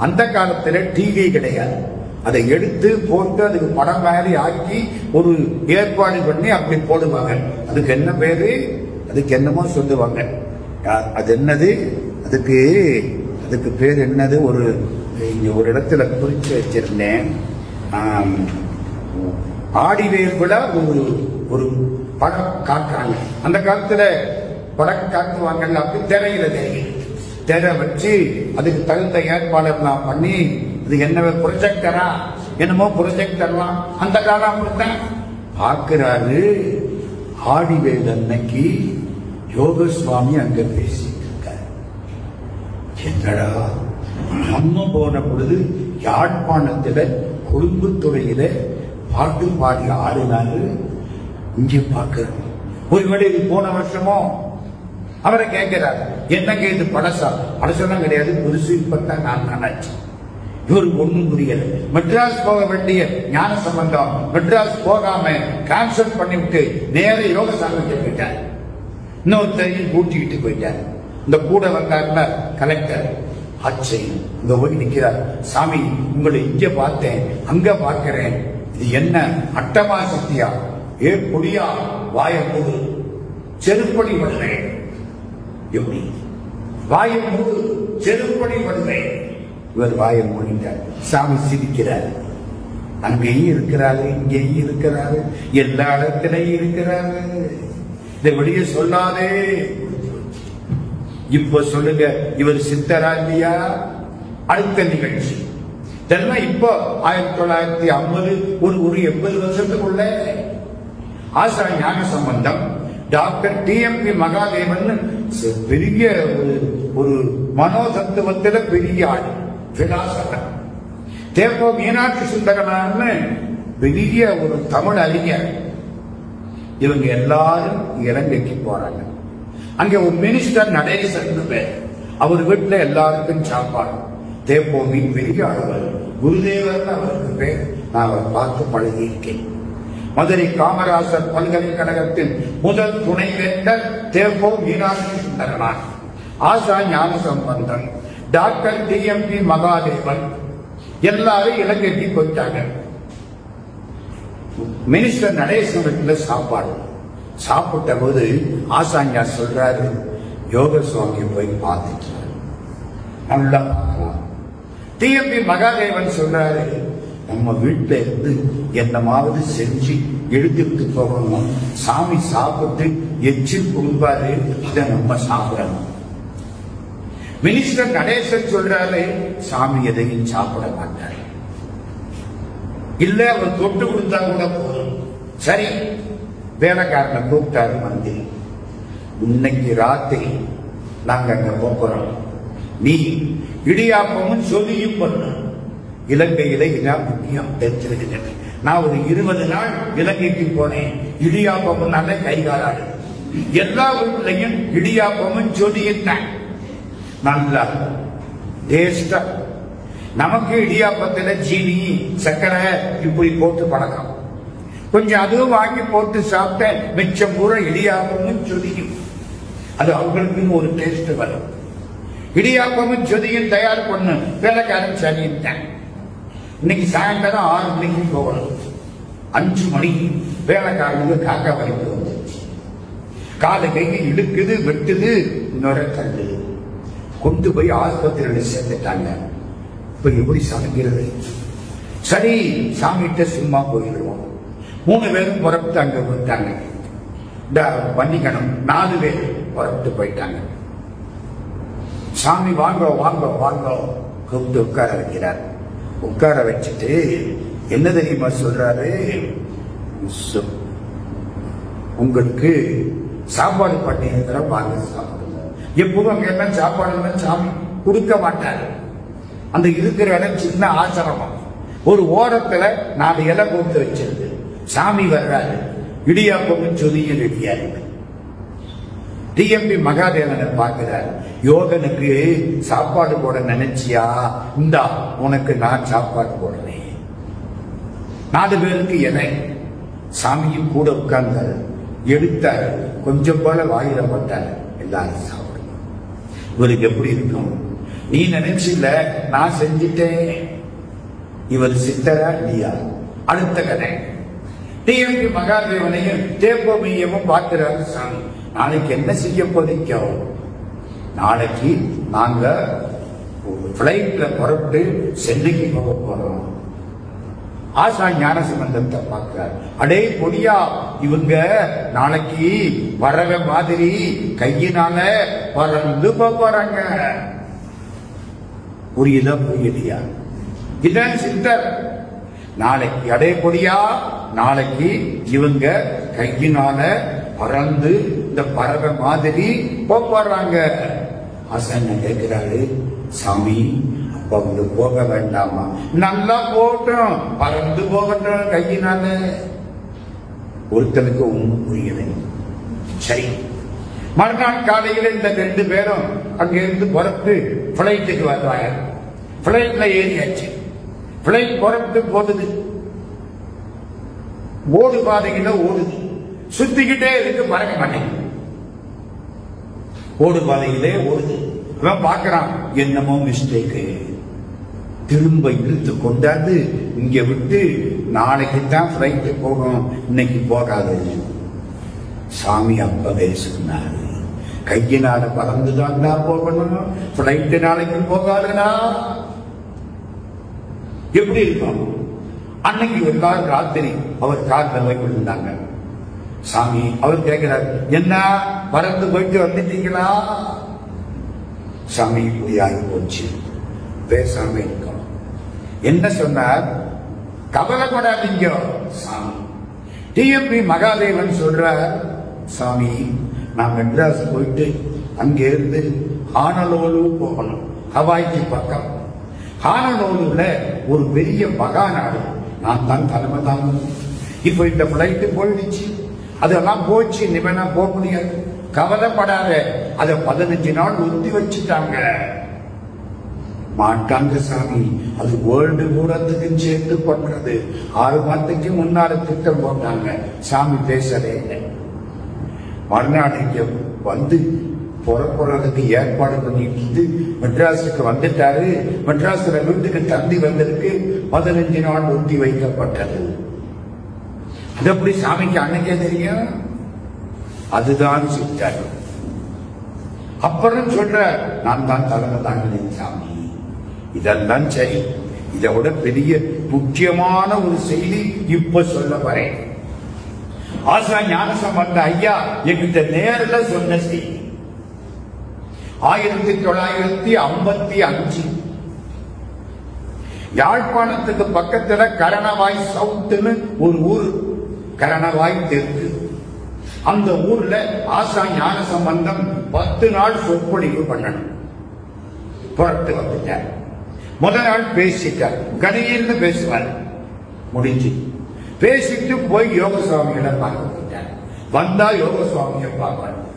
[SPEAKER 1] அந்த காலத்துல டிவி கிடையாது. அதை எடுத்து போட்டு அதுக்கு படம் மாதிரி ஆக்கி ஒரு ஏற்பாடு பண்ணி அப்படி போடுவாங்க. அதுக்கு என்ன பேரு? அதுக்கு என்னமோ சொல்லுவாங்க. அது என்னது? அதுக்கு பேர் என்னது? இங்க ஒரு இடத்துல குறிச்சு வச்சிருந்தேன். ஆடிவேல் விட ஒரு படம் காட்டுறாங்க. அந்த காலத்துல படம் காட்டுவாங்கல்ல, அப்படி திரையில திரை வச்சு அதுக்கு தகுந்த ஏற்பாடெல்லாம் பண்ணி, இது என்ன ப்ரொஜெக்டரா என்னமோ ப்ரொஜெக்டர்லாம் அந்த காலம் அப்படித்தான் பார்க்கிறாரு. ஆடிவேல் அன்னைக்கு யோகசுவாமி அங்க பேசிட்டு இருக்காரு. என்னடா நம்ம போன பொழுது யாழ்ப்பாணத்துல கொழும்புத்துறையில பாட்டு பாடி ஆடினாரு, இங்கே பார்க்கிறோம். ஒருவேளை இது போன வருஷமோ? அவரை கேட்கிறார், என்னங்க இது பழசெல்லாம் கிடையாது, புதுசு இப்பத்தான் 4 நாள் ஆச்சு. இவருக்கு ஒண்ணும் புரியல. மெட்ராஸ் போக வேண்டிய ஞான சம்பந்தம் மெட்ராஸ் போகாம கேன்சல் பண்ணிவிட்டு நேர யோக சாமிக்கு போயிட்டார். இன்னொருத்தரையும் கூட்டிக்கிட்டு போயிட்டார். இந்த கூட வந்தாருன்னா கலெக்டர் ஆச்சரியம். இங்க போய் நிக்கிறார். சாமி, உங்களை இங்க பார்த்தேன், அங்க பார்க்கிறேன், இது என்ன அட்டமா சக்தியா? ஏ பொடியா, வாய மூடு, செருப்படி வருவேன். எப்படி வாய மூடு, செருப்படி வருவேன். இவர் வாய மூடிட்டார். சாமி சிரிக்கிறார். அங்கேயும் இருக்கிறாரு, இங்கேயும் இருக்கிறாரு, எல்லா இடத்திலையும் இருக்கிறாரு. இதை வெளியே சொல்லாதே. இப்ப சொல்லுங்க, இவர் சித்தரா இல்லையா? அடுத்த நிகழ்ச்சி இதெல்லாம் இப்போ 1950 ஒரு 80 வருஷத்துக்குள்ள ஆசா ஞான சம்பந்தம் டாக்டர் டிஎம்பி மகாதேவன் பெரிய ஒரு மனோதத்துவத்தில பெரிய ஆள், பிலாசபர். தேவோ மீனாட்சி சுந்தரனார்னு பெரிய ஒரு தமிழ் அறிஞர். இவங்க எல்லாரும் இலங்கைக்கு போறாங்க. அங்க ஒரு மினிஸ்டர் நடேசன் பேர். அவர் வீட்டுல எல்லாருக்கும் சாப்பாடு. தேப்போமி பெரிய ஆளுவர், குருதேவர் அவருக்கு பேர். நான் அவரை பார்த்து பழகியிருக்கேன். மதுரை காமராசர் பல்கலைக்கழகத்தின் முதல் துணைவேந்தர் தேப்போ மீனாட்சி சுந்தரனார், ஆசா ஞான சம்பந்தன், டாக்டர் டிஎம்பி மகாதேவன் எல்லாரும் இலங்கைக்கு போயிட்டாங்க. மினிஸ்டர் நடேசன் வீட்டுல சாப்பாடு. சாப்பிட்ட போது ஆசாஞா சொல்றாரு, யோக சுவாமியை போய் பார்த்துட்டு நல்லா பார்க்கலாம். டிஎம்பி மகாதேவன் சொல்றாரு, நம்ம வீட்டுல இருந்து என்னமாவது செஞ்சு எடுத்துட்டு போகணும். சாமி சாப்பிட்டு எச்சில் கொடுப்பாரு, இதை நம்ம சாப்பிடணும். மினிஸ்டர் நடேசன் சொல்றாரு, சாமி எதையும் சாப்பிட மாட்டாரு. இல்ல அவர் தொட்டு கொடுத்தா கூட போதும். சரி, வேலைக்காரனை கூப்பிட்டாரு மந்திரி. இன்னைக்கு ராத்திரி நாங்க அங்க போறோம், நீ இடியாப்பமும் சொல்லியும் பண்ண. இலங்கையில இதான் முக்கியம் தெரிஞ்சிருக்கிறது. நான் ஒரு 20 நாள் இலங்கைக்கு போனேன். இடியாப்பமும் நல்ல கைகாலாடு. எல்லா வீட்லையும் இடியாப்பமும் சொல்லியும் நல்லா டேஸ்டா. நமக்கு இடியாப்பத்துல ஜீனி சர்க்கரை இப்படி போட்டு பழக்கம். கொஞ்சம் அதுவும் வாங்கி போட்டு சாப்பிட்டேன். மிச்சம் பூரா இடியாப்பமும் சொதியும். அது அவங்களுக்குன்னு ஒரு டேஸ்ட் வரும். இடியாப்பமும் சொதியும் தயார் பண்ணு. வேலைக்காரன் சரியிட்டான். இன்னைக்கு சாயந்தரம் 6 மணிக்கு போகணும். 5 மணிக்கு வேலைக்காரனுக்கு காக்கா வலிப்பு வந்துருச்சு. காலை கையை இழுக்குது, வெட்டுது, நுர தள்ளுது. கொண்டு போய் ஆஸ்பத்திரியில் சேர்த்துட்டாங்க. இப்ப எப்படி சமைக்கிறது? சரி, சாமிகிட்ட சும்மா போயிடுவோம். 3 பேரும் புறப்பட்டு அங்க போயிட்டாங்க. பண்ணிக்கணும் 4 பேர் புறப்பட்டு போயிட்டாங்க. சாமி வாங்க வாங்க வாங்க கூப்பிட்டு உட்கார வைக்கிறார். உட்கார வச்சுட்டு என்ன தெரியுமா சொல்றாரு? உங்களுக்கு சாப்பாடு பண்ணியிருக்கிற வாங்க சாப்பிடுங்க. எப்பவும் அங்க என்ன சாப்பாடு சாமி கொடுக்க மாட்டாரு. அந்த இருக்கிற இடம் சின்ன ஆசிரமம், ஒரு ஓரத்துல 4 இலை போட்டு வச்சிருக்கு. சாமி வர்றாரு, இடியாப்பமும் சொதியும் ரெடியா இருக்கு. டிஎம்பி மகாதேவனை பார்க்கிறார். யோகனுக்கு சாப்பாடு போட நினைச்சியா? இந்தா உனக்கு நான் சாப்பாடு போடுறேன். 4 பேருக்கு இலை. சாமியும் கூட உட்கார்ந்தாரு, எடுத்தார், கொஞ்சம் போல வாயில போட்டார். எல்லாரும் சாப்பிடுங்க. இவருக்கு எப்படி இருக்கும்? நீ நினைச்சில்ல, நான் செஞ்சிட்டேன். இவர் சித்தரா இல்லையா? அடுத்த கதை. டிஎம்பி மகாதேவனையும் தேப்பமையமும் பார்க்கிறாரு சாமி. நாளைக்கு என்ன செய்ய போறீங்க? நாளைக்கு நாங்க பிளைட்ல புறப்பட்டு சென்னைக்கு போக போறோம். ஆசா ஞானசம்பந்தத்தை பார்க்கிறார். அடே பொடியா, இவங்க நாளைக்கு வரவ மாதிரி கையினால பறந்து போறாங்க. புரியுதா? புரியலையா? இதான் சித்தர். நாளைக்கு அடே பொடியா, நாளைக்கு இவங்க கையினால பறந்து இந்த பறவை மாதிரி போறாங்க. ஆசான் கேட்கிறாரு, சாமி அப்ப வந்து போக வேண்டாமா? நல்லா போட்டோம், பறந்து போகட்டும் கையினால. ஒருத்தனுக்கு ஒன்றும் புரியலை. சரி, மறுநாள் காலையில் இந்த 2 பேரும் அங்கிருந்து புறப்பட்டு பிளைட்டுக்கு வர்றாங்க. பிளைட்ல ஏறியாச்சு. பிளைட் புறப்பட்டு போகுது. ஓடு பாதையில ஓடுது, சுத்திக்கிட்டே இருக்கு, பறக்க மாட்டேங்குது. ஓடு பாதையிலே ஓடுது. இவன் பார்க்கிறான், என்னமோ மிஸ்டேக்கு. திரும்ப இழுத்து கொண்டாந்து இங்க விட்டு நாளைக்கு தான் பிளைட் போகும், இன்னைக்கு போகாது. சாமி அப்பவே சொன்னாரு, கையினால பறந்துதான் போகணும், பிளைட் நாளைக்கு போகாதுனா எப்படி இருக்கும்? அன்னைக்கு ஒரு கால் ராத்திரி அவர் கார்ல வைத்திருந்தாங்க. சாமி அவர் கேட்கிறார், என்ன பறந்து போயிட்டு வந்துட்டீங்களா? சாமி இப்படியாகி போச்சு, பேசாம இருக்கணும். என்ன சொன்னார்? கவலைப்படாதீங்க சாமி. டிஎம்பி மகாதேவன் சொல்றார், சாமி நான் மெட்ராஸ் போயிட்டு அங்கிருந்து ஹானலோலு போகணும், ஹவாய்க்கு பக்கம். ஹானலோலுல ஒரு பெரிய மகாநாடு, நான் தான் தலைமை தாங்கணும். இப்ப இந்த பிளைட் போயிடுச்சு, அதெல்லாம் போச்சு, நிபனா போக முடியாது. கவலைப்படாத, அதை 15 நாள் ஒத்தி வச்சுட்டாங்க. மாட்டாங்க சாமி, அது வேர்ல்டு கூடத்துக்கு சேர்த்து பண்றது. 6 மாதத்துக்கு முன்னால திட்டம் போட்டாங்க. சாமி பேசவே இல்லை. மறுநாளைக்கு வந்து புறப்படுறதுக்கு ஏற்பாடு பண்ணிட்டு மெட்ராஸுக்கு வந்துட்டாரு. மெட்ராஸ்ல வீட்டுக்கு தந்தி வந்திருக்கு. 15 நாள் ஒத்தி வைக்கப்பட்டது. அது எப்படி சாமிக்கு அன்னைக்கே தெரியும்? அதுதான் சித்தர். அப்புறம் சொல்ற, நான் தான் தலைமை தாங்கினேன் சாமி. இதெல்லாம் சரி, இதை விட பெரிய முக்கியமான ஒரு செய்தி இப்ப சொல்ல வரேன். ஆசா ஞானசம்பந்த ஐயா என்கிட்ட நேரில் சொன்ன செய்தி. 1955 யாழ்ப்பாணத்துக்கு பக்கத்துல கரணவாய் சவுத்துன்னு ஒரு ஊர், கரணவாய் தெற்கு. அந்த ஊர்ல ஆசா ஞானசம்பந்தம் 10 நாள் சொற்பொழிவு பண்ணணும். புறத்து வந்துட்டார். முதல் நாள் பேசிட்டார், கணியன்னு பேசுவார். முடிஞ்சு பேசிட்டு போய் யோக சுவாமிகளை பார்க்க போயிட்டார். வந்தா யோக சுவாமியை பார்க்கணும்.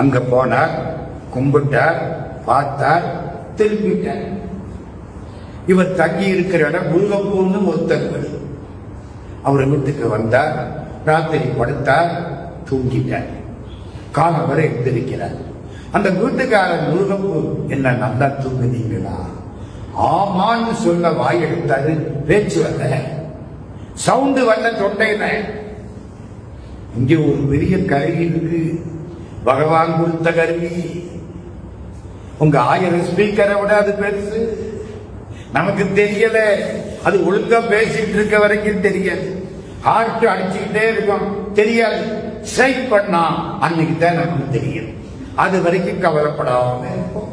[SPEAKER 1] அங்க போனார், கும்பிட்டார், பார்த்தார், திரும்பிட்டார். இவர் தங்கி இருக்கிற இடம் முருகப்பூன்னு ஒருத்தர் வீடு. அவர் வீட்டுக்கு வந்தார், ராத்திரி படுத்தார், தூங்கிட்டார். காலம் வரை எழுந்திருக்கிறார். அந்த வீட்டுக்காரர் முருகப்பூ, என்ன நல்லா தூங்குனீங்களா? ஆமான்னு சொல்ல வாய் எடுத்தாரு, பேச்சு வரல, சவுண்டு வரல தொண்டையில. இங்க ஒரு பெரிய கருவி இருக்கு, பகவான் கொடுத்த கருவி. உங்க 1000 ஸ்பீக்கரை விட அது பெருசு. நமக்கு தெரியல, அது ஒழுங்கா பேசிட்டு இருக்க வரைக்கும் தெரியாது. ஹார்ட் அடிச்சுக்கிட்டே இருக்கும், தெரியாது. ஸ்ட்ரைக் பண்ணா அன்னைக்கு தான் நமக்கு தெரியும். அது வரைக்கும் கவலைப்படாம இருக்கும்.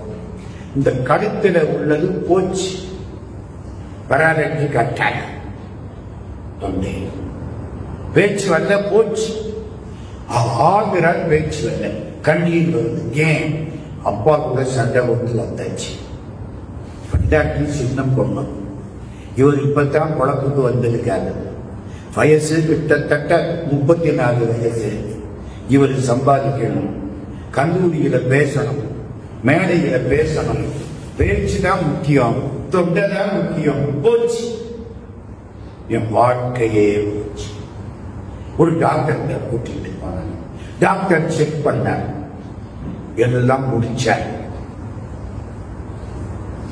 [SPEAKER 1] இந்த கழுத்துல உள்ளது போச்சு, பராலிட்டிக் அட்டாக். தொண்டை பேச்சு வரல, போச்சு. ஆகிறார், பேச்சு வரல, கண்ணீர் வருது. ஏன்? அப்பா கூட சண்டை போட்டு வந்தாச்சு, பண்டாட்டி சின்னம் பொண்ணு. இவர் இப்பதான் குழப்புக்கு வந்திருக்காரு. வயசு கிட்டத்தட்ட 34 வயசு. இவர் சம்பாதிக்கணும், கல்லூரியில பேசணும், மேடையில பேசணும். பேச்சுதான் முக்கியம், தொண்டதான் முக்கியம். போச்சு, என் வாழ்க்கையே போச்சு. ஒரு டாக்டர் கூட்டிட்டு போனாங்க. டாக்டர் செக் பண்ணார், எல்லாம் முடிச்சார்.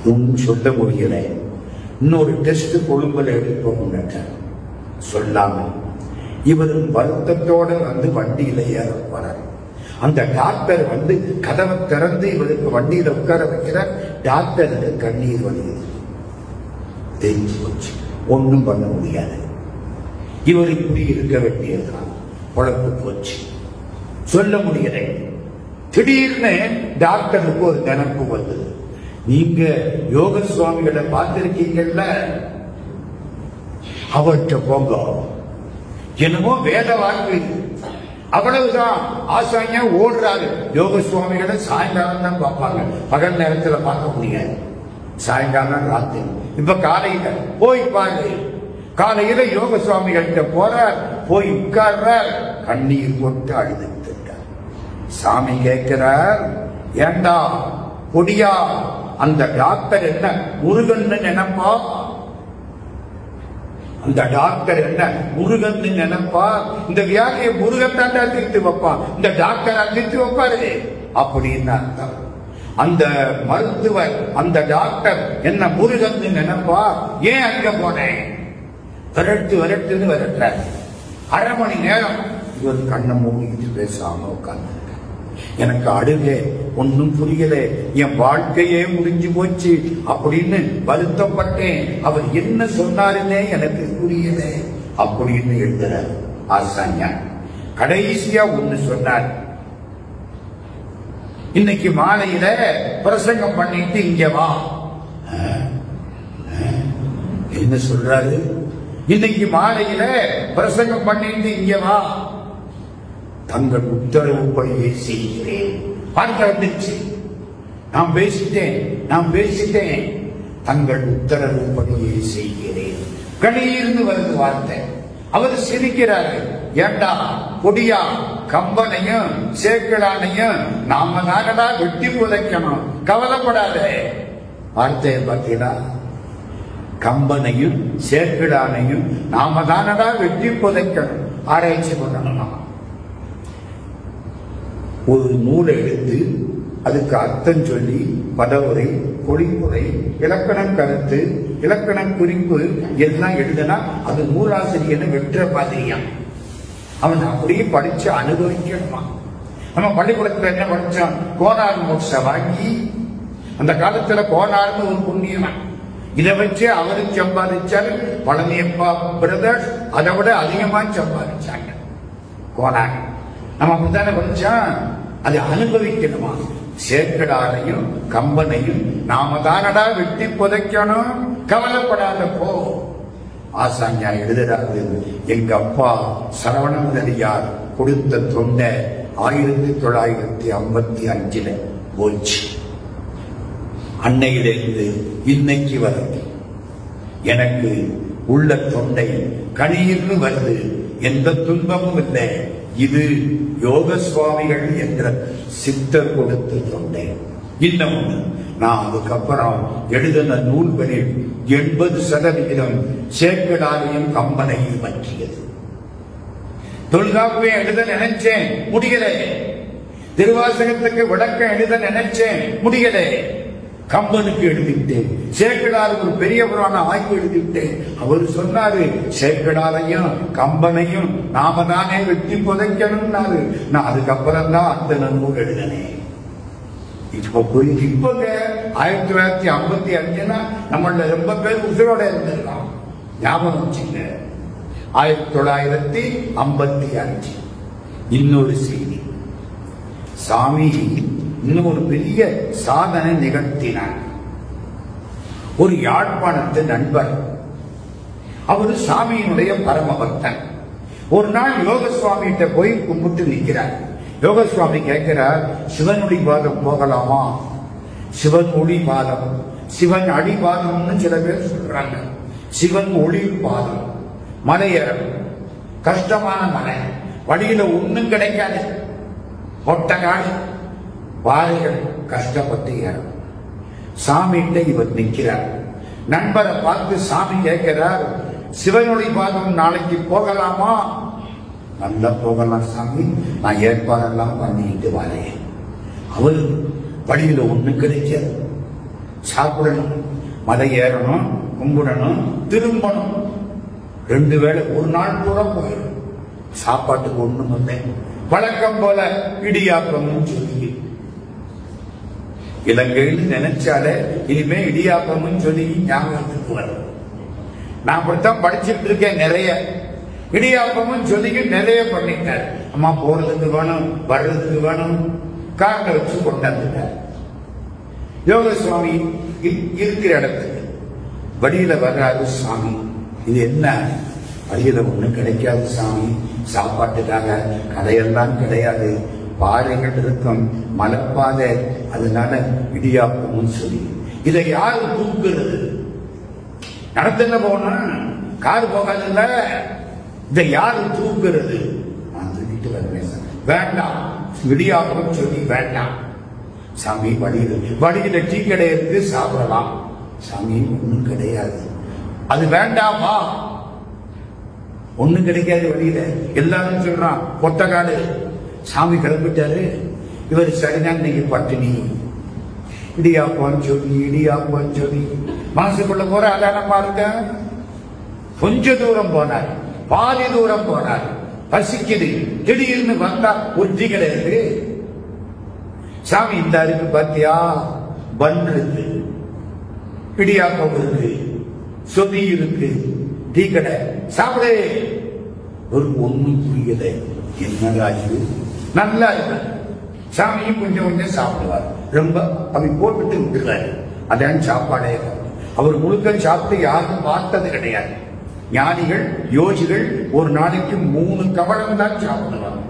[SPEAKER 1] ஒன்னும் சொல்ல முடியல. இன்னொரு டெஸ்ட் கொழும்புல எடுப்போம் சொல்லாம இவரும் வருத்தத்தோட வந்து வண்டியில ஏற போறார். அந்த டாக்டர் வந்து கதவை திறந்து இவருக்கு வண்டியில உட்கார வைக்கிறார். டாக்டருக்கு கண்ணீர் வருகிறது. தெரிஞ்சு போச்சு, ஒன்றும் பண்ண முடியாது. இவர் இப்படி இருக்க வேண்டியதுதான். உழப்பு போச்சு, சொல்ல முடியல. திடீர்னு டாக்டருக்கு ஒரு நினைப்பு வந்தது. நீங்க யோக சுவாமிகளை பார்த்திருக்கீங்கல்ல, அவர்கிட்ட போங்க. என்னமோ வேத வாக்கு, அவ்வளவுதான். ஆசாரியா ஓடுறாரு. யோக சுவாமிகளை சாயங்காலம் தான் பார்ப்பாங்க, பகல் நேரத்துல பார்க்க முடியாது. சாயங்காலம், ராத்திரி. இப்ப காலையில போய் பாரு. காலையில யோக சுவாமிகள்கிட்ட போறார், போய் உட்கார்றார், கண்ணீர் போட்டு அழுதுட்டார். சாமி கேட்கிறார், ஏண்டா பொடியா, அந்த டாக்டர் என்ன முருகன் நினைப்பா? அந்த டாக்டர் என்ன முருகன் நினைப்பா? இந்த வியாதியை முருகன் தாண்டா தீர்த்து வைப்பான், இந்த டாக்டர் தீர்த்து வைப்பாரு அப்படின்னு அர்த்தம். அந்த மருத்துவர், அந்த டாக்டர் என்ன முருகன் நினைப்பா? ஏன் அங்க போனேன்? விரட்டுன்னு விரட்டுற. அரை மணி நேரம் இவர் கண்ணை மூடிட்டு பேசாம உட்கார்ந்து. எனக்கு அழுகே, ஒன்னும் புரியல, என் வாழ்க்கையே முடிஞ்சு போச்சு அப்படின்னு வருத்தப்பட்டேன். அவர் என்ன சொன்னாருன்னே எனக்கு புரியல அப்படின்னு எழுதுறார் ஆசான்யா. கடைசியா ஒண்ணு சொன்னார். இன்னைக்கு மாலையில பிரசங்கம் பண்ணிட்டு இங்க வா. என்ன சொல்றாரு? இன்னைக்கு மாலையில பிரசங்கம் பண்ணிட்டு இங்க வா, தங்கள் உத்தரவுப்படியே செய்கிறேன். வார்த்தை வந்துச்சு, நான் பேசிட்டேன், தங்கள் உத்தரவுப்படியே செய்கிறேன். கணீர்னு வருது வார்த்தை. அவர் சிரிக்கிறாரு. ஏண்டா பொடியா, கம்பனையும் சேக்கலானையும் நாம தானடா வெட்டி புதைக்கணும், கவலைப்படாத. வார்த்தையை பார்த்தீங்களா? கம்பனையும் சேக்கலானையும் நாம தானடா வெட்டி புதைக்கணும், ஆராய்ச்சி பண்ணணுமா? ஒரு நூலை எடுத்து அதுக்கு அர்த்தம் சொல்லி பதவுரை, பொழிப்புரை, இலக்கணம் கருத்து, இலக்கணம் குறிப்பு எல்லாம் எழுதுனா அது நூலாசிரியனை வெற்ற பாதிரியான். அவன் அப்படியே படிச்சு அனுபவிக்கணுமா? நம்ம பள்ளிக்கூடத்துல என்ன படிச்சோம்? கோனார் மோட்ச வாங்கி, அந்த காலத்துல கோனார்னு ஒரு புண்ணியவன், இதை வச்சு அவரு சம்பாதிச்சாரு. பழனியப்பா பிரதர்ஸ் அதை விட அதிகமா சம்பாதிச்சாங்க. கோனார் நம்ம அப்படித்தானே படிச்சோம். அதை அனுபவிக்கணுமா? சேக்கடாரையும் கம்பனையும் நாம தானடா வெட்டி புதைக்கணும், கவலைப்படாத போ. ஆசான்யா எழுதுறாரு, எங்க அப்பா சரவணன் கொடுத்த தொண்டை 1955 போச்சு. அன்னையிலிருந்து இன்னைக்கு வரைக்கும் எனக்கு உள்ள தொண்டை கணீர்னு வருது, எந்த துன்பமும் இல்லை. இது யோக சுவாமிகள் என்ற சித்தர் கொடுத்த தொண்டை. இன்னும் நான் அதுக்கப்புறம் எழுதின நூல்களில் 80% சேக்கடாரையும் கம்பனையும் பற்றியது. தொல்காப்பியம் எழுத நினைச்சேன், முடியல. திருவாசகத்துக்கு விளக்கம் எழுத நினைச்சேன், முடியல. கம்பனுக்கு எழுதிட்டேன். சேக்கடார் ஒரு பெரிய புராண ஆய்வு எழுதிட்டேன். அவர் சொன்னாரு, சேக்கடாரையும் கம்பனையும் நாம தானே வெட்டி புதைக்கணும்னாரு. நான் அதுக்கப்புறம் தான் அந்த நூல் எழுதினேன். இப்ப 1955 நம்மள ரொம்ப பேர் உசுரோட இருந்திருக்கலாம். ஞாபகம் வச்சுங்க, 1955. இன்னொரு செய்தி, சாமி இன்னும் ஒரு பெரிய சாதனை நிகழ்த்தினார். ஒரு யாழ்ப்பாணத்து நண்பர், அவரு சாமியினுடைய பரம பக்தன். ஒரு நாள் யோக சுவாமிகிட்ட போய் கும்பிட்டு நிற்கிறார். யோக சுவாமி கேட்கிறார், சிவனுடைய பாதம் போகலாமா? சிவன் ஒளி பாதம், சிவன் அடிபாதம்னு சில பேர் சொல்றாங்க. சிவன் ஒளி பாதம். மலை ஏறணும், கஷ்டமான மலை, வழியில ஒண்ணும் கிடைக்காது, ஒட்டகாடு, பாறைகள், கஷ்டப்பட்டு ஏறணும். சாமிகிட்ட இவர் நிற்கிறார். நண்பரை பார்த்து சாமி கேட்கிறார், சிவனொளி பாதம் நாளைக்கு போகலாமா? நல்லா போகலாம் சாமி, நான் ஏற்பாடெல்லாம் பண்ணிட்டு வரேன். அவரு வழியில ஒண்ணு கிடைக்காது, சாப்பிடணும், மலை ஏறணும், கும்பிடணும், திரும்பணும், 2 வேளை ஒரு நாள் பூரா போயிடும். சாப்பாட்டுக்கு ஒண்ணும் இல்லை. வழக்கம் போல இடியாப்பமும் சொல்லி, இலங்கையில் நினைச்சாலே இனிமே இடியாப்பமும் சொல்லி ஞாபகத்துக்கு வரும். நான் அப்படித்தான் படிச்சுட்டு இருக்கேன். நிறைய இடியாப்பமும் சொல்லிக்கு நிறைய பண்ணிட்டார். அம்மா போறதுக்கு வேணும், வர்றதுக்கு வேணும், காட்டை வச்சு கொண்டாந்துட்டார். யோக சுவாமி இருக்கிற இடத்துக்கு வழியில வர்றாரு. சாமி, இது என்ன? வழியில ஒண்ணும் கிடைக்காது சாமி, சாப்பாட்டுக்காக கடையெல்லாம் கிடையாது, பாறைகள் இருக்கும், மலைப்பாதை, அதனால இடியாப்பமும் சொல்லி. இதை யாரு தூக்குறது? நடத்துல போனா கார் போகாதுல்ல, இதை யாரு தூக்குறது? நான் தூக்கிட்டு வருவேன். வேண்டாம், இடியாப்பம் சொல்லி வேண்டாம் சாமி. வழியில டீ கடை இருக்கு, சாப்பிடலாம் சாமி. ஒண்ணும் கிடையாது, அது வேண்டாமா? ஒண்ணும் கிடைக்காது வழியில. எல்லாரும் சொல்றான் கொட்டக்காடு. சாமி கிளம்பிட்டாரு. இவர் சரிதான், இன்னைக்கு பட்டினி. இடியாப்பம் சொல்லி இடியாப்பம் சொல்லி மனசுக்குள்ள போற அதானமா இருக்க. கொஞ்ச தூரம் போனார், பாதி தூரம் போனார், பசிக்குது. திடீர்னு வந்தா ஒரு டீ கடை இருக்கு. சாமி, இந்த இருக்கு பாத்தியா, பன் இருக்கு, இடியாப்பம் இருக்கு, சொதி இருக்கு, டீ கடை, சாப்பிடு. ஒரு ஒண்ணும் புரியல, என்னடா இது, நல்லா இருக்கு. சாமியும் கொஞ்சம் கொஞ்சம் சாப்பிடுவார். ரொம்ப அவை போட்டுட்டு விட்டுறாரு. அதான் சாப்பாடே. அவர் முழுக்க சாப்பிட்டு யாரும் பார்த்தது கிடையாது. ஞானிகள், யோகிகள் ஒரு நாளைக்கு 3 கவளம் தான் சாப்பிடுவாங்க.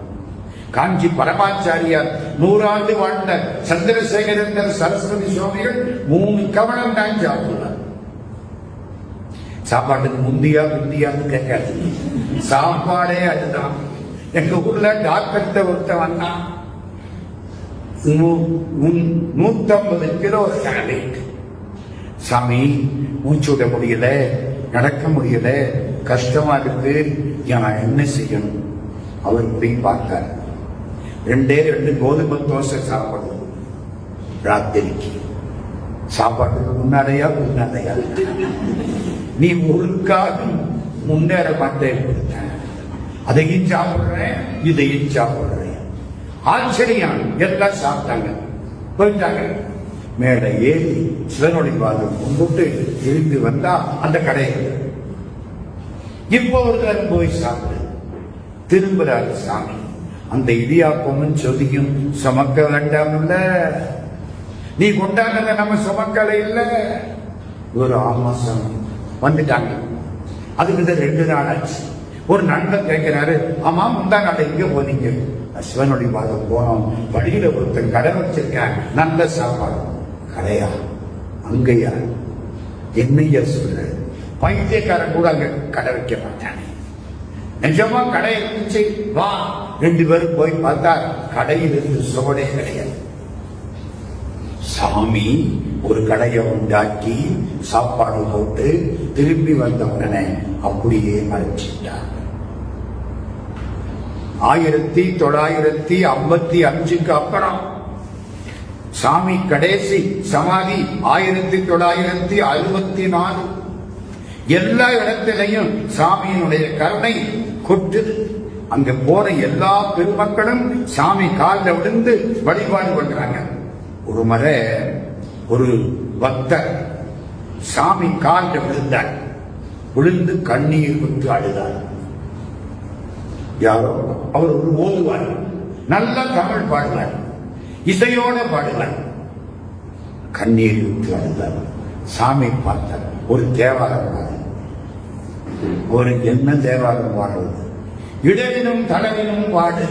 [SPEAKER 1] காஞ்சி பரமாச்சாரியார் 100 ஆண்டு வாழ்ந்த சந்திரசேகரேந்திர சரஸ்வதி சுவாமிகள் 3 கவளம் தான் சாப்பிடுவார். சாப்பாட்டுக்கு முந்தியான்னு கேட்காது, சாப்பாடே அதுதான். எங்க ஊர்ல டாக்டர்கிட்ட ஒருத்தன் வந்தான், 150 கிலோ வெயிட். சாமி, மூச்சு விட முடியல, நடக்க முடியல, கஷ்டமா இருக்கு, நான் என்ன செய்யணும்? அவர் போய் பார்த்தார். 2 கோதுமை தோசை சாப்பிடணும் ராத்திரிக்கு. சாப்பாட்டுக்கு முன்னாடையா பின்னாடையா? நீ ஒருக்காக முன்னேற மாட்டேன். அதையும் சாப்பிடுறேன், இதையும் சாப்பிடுறேன். ஆச்சரியம். எல்லாம் சாப்பிட்டாங்க, போயிட்டாங்க. மேல ஏறி சிவனொளி பாதம் கும்பிட்டு எழுந்து வந்தா அந்த கடையில் இப்போ ஒரு போய் சாப்பிடு. திரும்புறாரு சாமி. அந்த இடியாப்பமும் சொதியும் சுமக்க வேண்டாம் இல்ல, நீ கொண்டாடுறத நம்ம சுமக்கலை இல்ல. ஒரு 6 மாசம் வந்துட்டாங்க. அதுக்கு 2 நாள் ஆச்சு. ஒரு நண்பர் கேட்கிறாரு, ஆமா முந்தா நாள் எங்க போனீங்க? சிவனொளி பாதம் போனோம். வழியில ஒருத்தர் கடை வச்சிருக்காங்க, நல்ல சாப்பாடு. கடையா? அங்கயா? என்னையா சொல்ற? பைத்தியக்காரன் கூட அங்க கடை வைக்க மாட்டாங்க. நிஜமா கடை இருந்துச்சு, வா. 2 பேரும் போய் பார்த்தா கடையில் இருந்து சோடே கிடையாது. சாமி ஒரு கடையை உண்டாக்கி சாப்பாடு போட்டு திரும்பி வந்த உடனே அப்படியே மறைச்சிட்டார். 1955 அப்புறம் சாமி கடைசி சமாதி 1964. எல்லா இடத்திலையும் சாமியினுடைய கருணை கொட்டுது. அங்க போற எல்லா பெருமக்களும் சாமி காலில் விழுந்து வழிபாடு பண்றாங்க. ஒரு முறை ஒரு பக்தர் சாமி காலில் விழுந்தார். விழுந்து கண்ணீர் விட்டு அழுதார். யாரோ அவர் ஒரு ஓதுவார், நல்ல தமிழ் பாடுவார், இசையோட பாடுவார். கண்ணீர் விட்டு அழுதார். சாமி பார்த்தார். ஒரு தேவாரம் பாடு. ஒரு என்ன தேவாரம் பாடுவது? இடரினும் தளரினும் பாடு.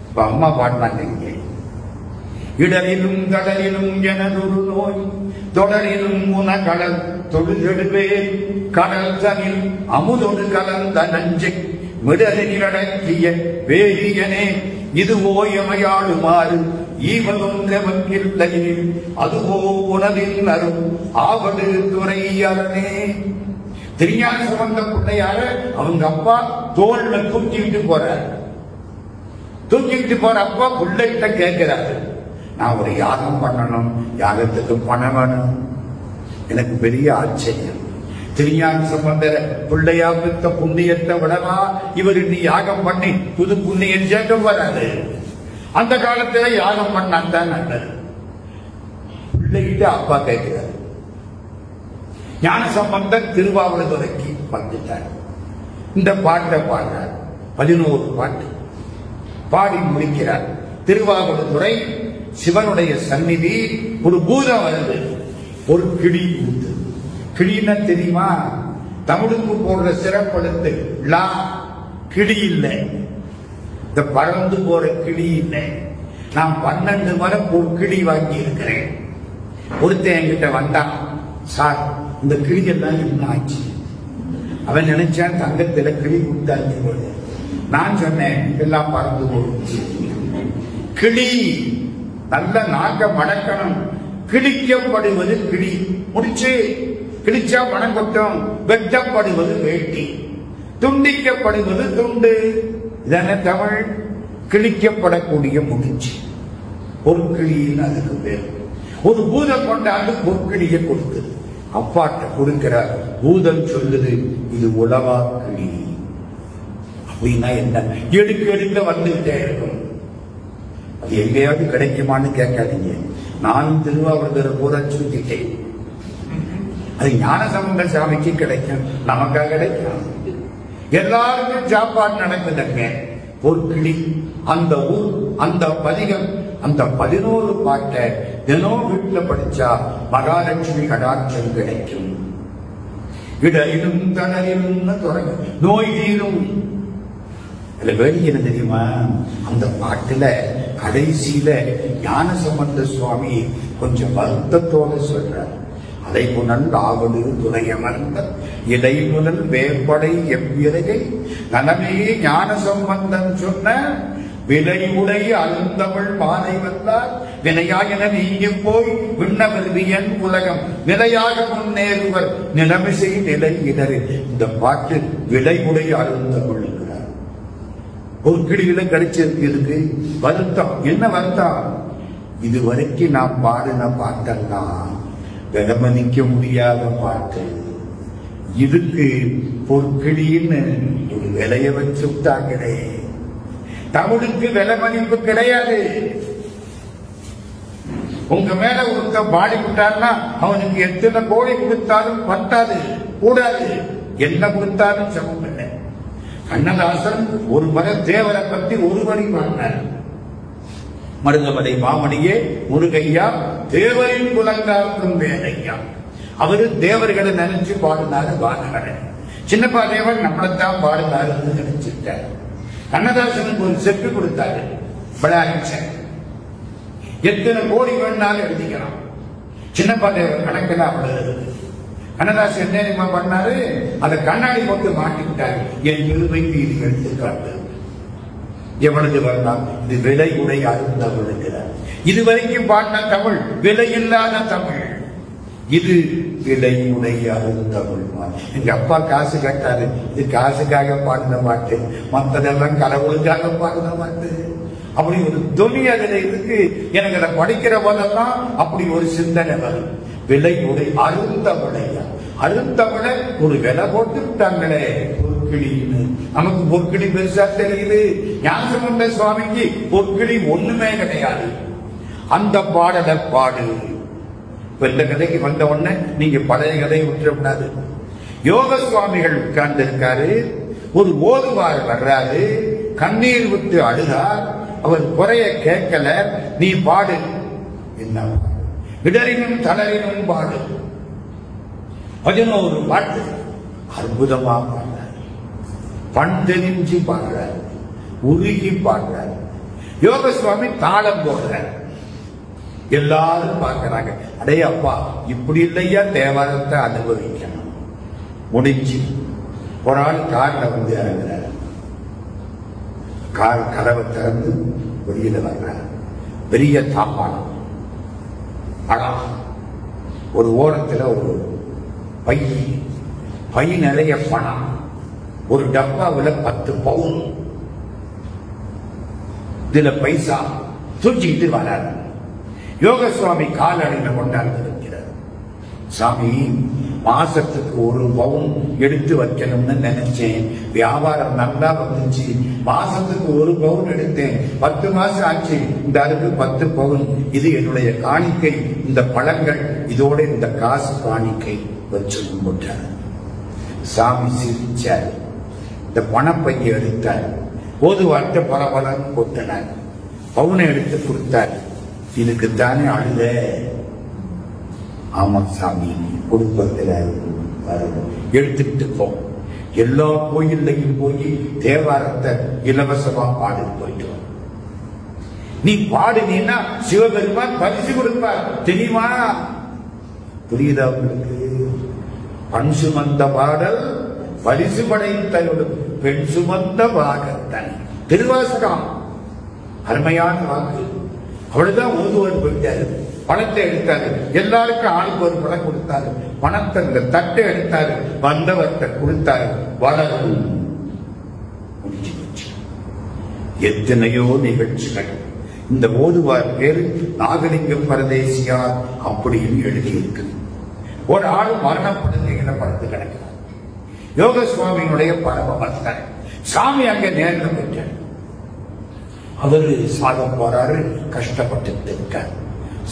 [SPEAKER 1] இப்ப அம்மா பாடினாங்க, இடரிலும் கடலிலும் எனதொரு நோய் தொடரிலும் உன கடல் தொழுதெடுவேன் கடல் தனில் அமுதொடு கலந்த நஞ்சை மிடலில் அடக்கிய வேரியனே இதுவோ எமையாடுமாறு ஈவலொன்றவன்கில்லையில் அதுவோ உனதில் அரும் ஆவடு துறை அரணே. திருஞான சம்பந்த பிள்ளையார அவங்க அப்பா தோல்ல தூக்கிட்டு போறார். தூக்கிட்டு போற அப்பா பிள்ளைகிட்ட கேட்கிறாரு, நான் ஒரு யாகம் பண்ணணும், யாகத்துக்கு பணம் வேணும். எனக்கு பெரிய ஆச்சரியம். திருஞான சம்பந்தர பிள்ளையா பெற்ற புண்ணியத்தை விடவா இவர் நீ யாகம் பண்ணி புது புண்ணியம் சேர்க்க வராது. அந்த காலத்துல யாகம் பண்ணாதான் நல்லது. பிள்ளைகிட்ட அப்பா கேட்கிறார். ஞான சம்பந்தர் திருவாவூதுறைக்கு வந்துட்டார். இந்த பாட்டை பாடுறார். 11 பாட்டு பாடி முடிக்கிறார். திருவாவூதுறை சிவனுடைய சந்நிதி. ஒரு பூதம் வருது, ஒரு கிளி ஊத்து. கிளின்னா தெரியுமா? தமிழுக்கு போடுற சிறப்படுத்து லா, கிளி இல்லை, இந்த பறந்து போற கிளி இல்லை. நான் 12 வரை ஒரு கிளி வாங்கி இருக்கிறேன். ஒருத்தன் என்கிட்ட வந்தான், சார் இந்த கிளி எல்லாம் என்ன ஆச்சு? அவன் நினைச்சான் தங்கத்துல கிளி கொடுத்தாச்சு போது. நான் சொன்னேன் எல்லாம் பறந்து போடுச்சு. கிளி நல்ல நாக்க மடக்கணும். கிழிக்கப்படுவது கிளி முடிச்சு, கிழிச்சா பணம் கொட்டும். வெட்டப்படுவது வேட்டி, துண்டிக்கப்படுவது துண்டு. இதான தமிழ். கிழிக்கப்படக்கூடிய முடிச்சு பொற்கிளின்னு அதுக்கு பேர். ஒரு பூதம் கொண்டாந்து பொற்கிளியை கொடுக்குது. அப்பாட்ட கொடுக்கிறார். பூதம் சொல்லுது, இது உளவா கிளி அப்படின்னா என்ன? எடுக்க எடுக்க வந்துகிட்டே இருக்கும். அது எங்கேயாவது கிடைக்குமான்னு கேட்காதீங்க. நானும் திருவாவூதுறை பூரா சுத்திட்டேன். அது ஞான சம்பந்த சாமிக்கு கிடைக்கும், நமக்கா கிடைக்கும்? எல்லாருக்கும் சாப்பாடு நடக்குதுங்க. பொற்கிளி அந்த ஊர், அந்த பதிகம், அந்த 11 பாட்டை தினம் வீட்டுல படிச்சா மகாலட்சுமி கடாட்சம் கிடைக்கும். இடரிலும் தளரிலும் தொடங்கும் நோய் தீரும். வேலை என்ன தெரியுமா? அந்த பாட்டுல கடைசியில ஞான சம்பந்த சுவாமி கொஞ்சம் வருத்தத்தோடு சொல்றார். அதை புனல் ஆவடு துணையமர்ந்த இலை முதல் வேப்படை எவ்விறகை நலமே ஞான சம்பந்தன் சொன்ன விலை உடைய அழுந்தவள் பாதை வந்தார் வினையாயன நீங்கி போய் விண்ணவர்வியன் உலகம் நிலையாக முன்னேறுவர் நிலைமிசை நிலை இடரு. இந்த பாட்டு விலை உடைய அழுந்தவள் இருக்கிறார். ஒரு கிளியில கிடைச்சிருக்கு. இதுக்கு வருத்தம். என்ன வருத்தம்? இதுவரைக்கும் நான் பாடின பாட்டெல்லாம் விலமதிக்க முடியாத பாட்டு. இதுக்கு பொற்கிளின்னு ஒரு விலைய வச்சு விட்டாங்களே. தமிழுக்கு விலை மதிப்பு கிடையாது. உங்க மேல ஒருத்த பாடி விட்டான்னா அவனுக்கு எத்தனை கோடி கொடுத்தாலும் பத்தாது, கூடாது. என்ன கொடுத்தாலும் சமம் இல்லை. கண்ணதாசன் ஒரு முறை தேவரை பத்தி ஒரு வரி பாடினார். மருதமலை மாமணியே முருகையா தேவரின் குலங்காக்கும் வேலையா. அவரு தேவர்களை நினைச்சு பாடினாரு. பாடகரை சின்னப்பா தேவர் நம்மளைத்தான் பாடினாருன்னு நினைச்சிட்டார். கண்ணதாசனுக்கு ஒரு செட்டு கொடுத்தாரு, படாரிச்ச. எத்தனை கோடி வேணாலும் எழுதிக்கலாம். சின்னப்பா தேவர் கணக்கில் அவ்வளவு. கண்ணதாசன் என்ன பண்ணாரு? அதை கண்ணாடி போட்டு மாட்டிக்கிட்டாரு. என் நிறுவைக்கு இது எடுத்துக்காட்டு. எவ்வளவு வரலாம்? இது விலை உடைய அருந்தவள். இதுவரைக்கும் பாடின தமிழ் விலை இல்லாத தமிழ். இது விலை உடைய அருந்தவள். எங்க அப்பா காசு கேட்டாரு. இது காசுக்காக பாடின பாட்டு, மற்றதெல்லாம் கடவுளுக்காக பாடின பாட்டு. அப்படி ஒரு துணி அதுல இருக்கு. எனக்கு அதை படிக்கிற போதெல்லாம் அப்படி ஒரு சிந்தனை வரும். விலை உடைய அருந்தவளையா. அருந்தவளை ஒரு விலை போட்டு விட்டாங்களே பொற்கிளின்னு. நமக்கு பொற்கிளி பெருசா தெரியுது. ஞானசம்பந்த சுவாமிக்கு பொற்கிளி ஒண்ணுமே கிடையாது. அந்த பாடலை பாடு. இந்த கதைக்கு வந்த உடனே நீங்க பழைய கதையை விட்டுறக்கூடாது. யோக சுவாமிகள் உட்கார்ந்து இருக்காரு. ஒரு ஓதுவார் வர்றாரு. கண்ணீர் விட்டு அழுதார். அவர் குறைய கேட்கல. நீ பாடு. என்ன? இடரினும் தளரினும் பாடு. 11 பாட்டு அற்புதமா பாடினார். பண் தெரிஞ்சு பாடுறார், உருகி பாடுறார். யோக சுவாமி தாளம் போடுறார். எல்லாரும் பார்க்கிறாங்க, அடே அப்பா இப்படி இல்லையா தேவாரத்தை அனுபவிக்கணும். முடிஞ்சு ஒரு ஆள் கார்ல வந்து இறங்குறார். கார் கதவை திறந்து வெளியில வர்றார். பெரிய தாப்பானம், படம், ஒரு ஓரத்துல ஒரு பை நிறைய பணம், ஒரு டப்பாவில் 10 பவுன், இதுல பைசா தூக்கிட்டு வராரு. யோக சுவாமி காலடியில் கொண்டாந்து இருக்கிறார். சாமி, மாசத்துக்கு 1 பவுன் எடுத்து வைக்கணும்னு நினைச்சேன், வியாபாரம் நல்லா வந்துச்சு, மாசத்துக்கு 1 பவுன் எடுத்தேன், 10 மாசம் ஆச்சு, இந்த அதுக்கு 10 பவுன், இது என்னுடைய காணிக்கை, இந்த பழங்கள், இதோட இந்த காசு காணிக்கை வச்சு கும்பிட்டார். சாமி சிரிச்சார். இந்த பணப்பையை எடுத்தார். ஓதுவார்த்தை பரபரன்னு கொட்டினார். பவுனை எடுத்து கொடுத்தார். இதுக்குத்தானே அழுத? ஆமா சாமி, குடும்பத்தில் எடுத்துட்டு போ. எல்லா கோயில்லையும் போய் தேவாரத்தை இலவசமா பாடு போயிட்டு நீ பாடுனீன்னா சிவபெருமான் பரிசு கொடுப்பார், தெரியுமா? புரியுதா உங்களுக்கு? பண் சுமந்த பாடல் பரிசு படைத்தருளும் பெண் சுமந்த பாகத்தன். திருவாசகம் அருமையான வாக்கு. அவ்வளவுதான் ஓதுவார் போயிட்டாரு. பணத்தை எடுத்தாரு, எல்லாருக்கும் ஆளுக்கு ஒரு பணம் கொடுத்தாரு. பணத்தை இந்த தட்டை எடுத்தாரு, வந்தவர்கிட்ட கொடுத்தாரு. வளரும் முடிஞ்சு போச்சு. எத்தனையோ நிகழ்ச்சிகள். இந்த ஓதுவார் பேரு நாகலிங்கம் பரதேசியார் அப்படின்னு எழுதியிருக்கு. ஒரு ஆள் மரணப்படுகிற படத்து கிடக்கிறார். யோக சுவாமியினுடைய பரம பக்தர். சாமி அங்க நேரில் போயிட்டார். அவரு சாக போறாரு, கஷ்டப்பட்டு இருக்கார்.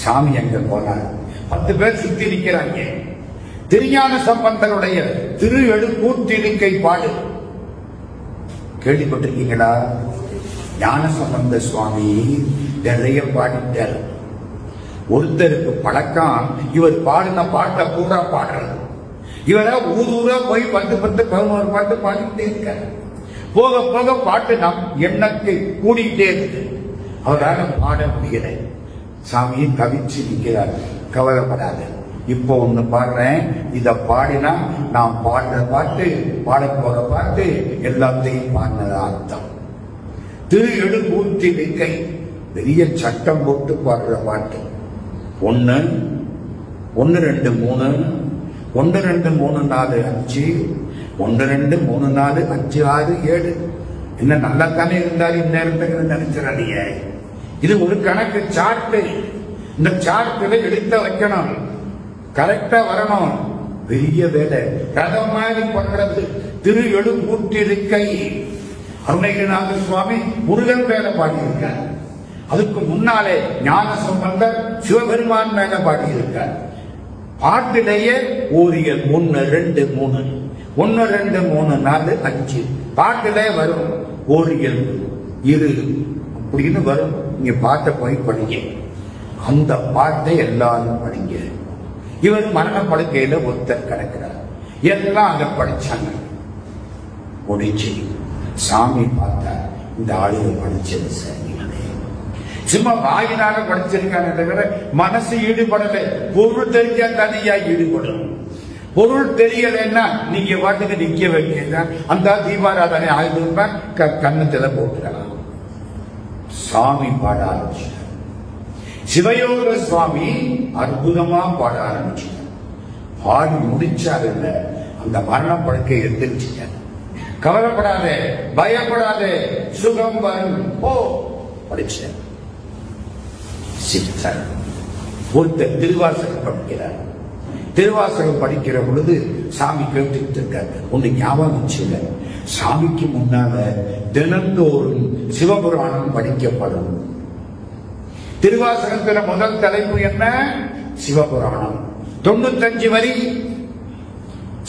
[SPEAKER 1] சாமி அங்க போனார். 10 பேர் சுத்தி நிற்கிறாங்க. திருஞான சம்பந்தருடைய திரு எழுக்கூற்றிருக்கை பாடு கேள்விப்பட்டிருக்கீங்களா? ஞான சம்பந்த சுவாமி நிறைய பாடிட்டார். ஒருத்தருக்கு பழக்கம், இவர் பாடின பாட்டை பூரா பாடுறது. இவரா ஊரா போய் 10 11 பாட்டு பாடிக்கிட்டே இருக்காரு. போக போக பாட்டு நம் எண்ணத்தை கூடிக்கிட்டே இருக்கு. அவரால் பாட முடியல. சாமி தவிச்சு நிற்கிறார். கவலைப்படாத, இப்போ ஒண்ணு பாடுறேன், இத பாடினா நான் பாடுற பாட்டு, பாட போற பாட்டு எல்லாத்தையும் பாடினது அர்த்தம். திரு எழுக்கூற்றிருக்கை பெரிய சட்டம் போட்டு பாடுற பாட்டு. 1 1 2 3 1 2 3 4 5 1 2 3 4 5 6 7. என்ன நல்லா தானே இருந்தாரு இந்நேரத்துக்கு நினைச்சிடலையே. இது ஒரு கணக்கு சார்ட்டு. இந்த சார்ட்டுல எடுத்த வைக்கணும், கரெக்டா வரணும். பெரிய வேலை. ரதம் மாதிரி பண்றது. திரு எழுக்கூற்றிருக்கை அருணகிரிநாத சுவாமி முருகன் வேலை பாடியிருக்கார். அதுக்கு முன்னாலே ஞான சம்பந்தர் சிவபெருமான் மேல பாடியிருக்கார். பாட்டிலேயே ஓரியல் 1 2 3 1 2 3 4 5 பாட்டிலே வரும். ஓரியல் 2 அப்படின்னு வரும். நீங்க பாட்டை போய் படிங்க. அந்த பாட்டை எல்லாரும் படிங்க. இவர் மரண படுக்கையில ஒருத்தர் கிடக்கிறார். எல்லாம் அதை படிச்சாங்க. முடிச்சு சாமி பார்த்தா இந்த ஆளுங்க படிச்சது சரியில்லை. சும்மா வாயினால படிச்சிருக்காங்க தவிர மனசு ஈடுபடலை. பொருள் தெரிஞ்சா தனியா ஈடுபடும். பொருள் தெரியலன்னா நீங்க பாட்டுக்கு நிக்க வைக்க அந்த தீபாராதனை ஆயுதம் கண்ணத்துல போட்டுக்கலாம். சாமி பாட ஆரம்பிச்சார். சிவயோக சுவாமி அற்புதமா பாட ஆரம்பிச்சார். பாடி முடிச்சாரு. அந்த மரண படுக்கை எந்திரிச்சார். கவலைப்படாதே, பயப்படாதே, சுகம் வரும், ஓ படிச்ச சித்தர். ஒருத்தர் திருவாசகம் படிக்கிறார். திருவாசகம் படிக்கிற பொழுது சாமி கேட்டுக்கிட்டு இருக்காரு. ஒன்று ஞாபகம் வச்சுங்க, சாமிக்கு முன்னால தினந்தோறும் சிவபுராணம் படிக்கப்படும். திருவாசகத்துல முதல் தலைப்பு என்ன? சிவபுராணம். 95 வரி.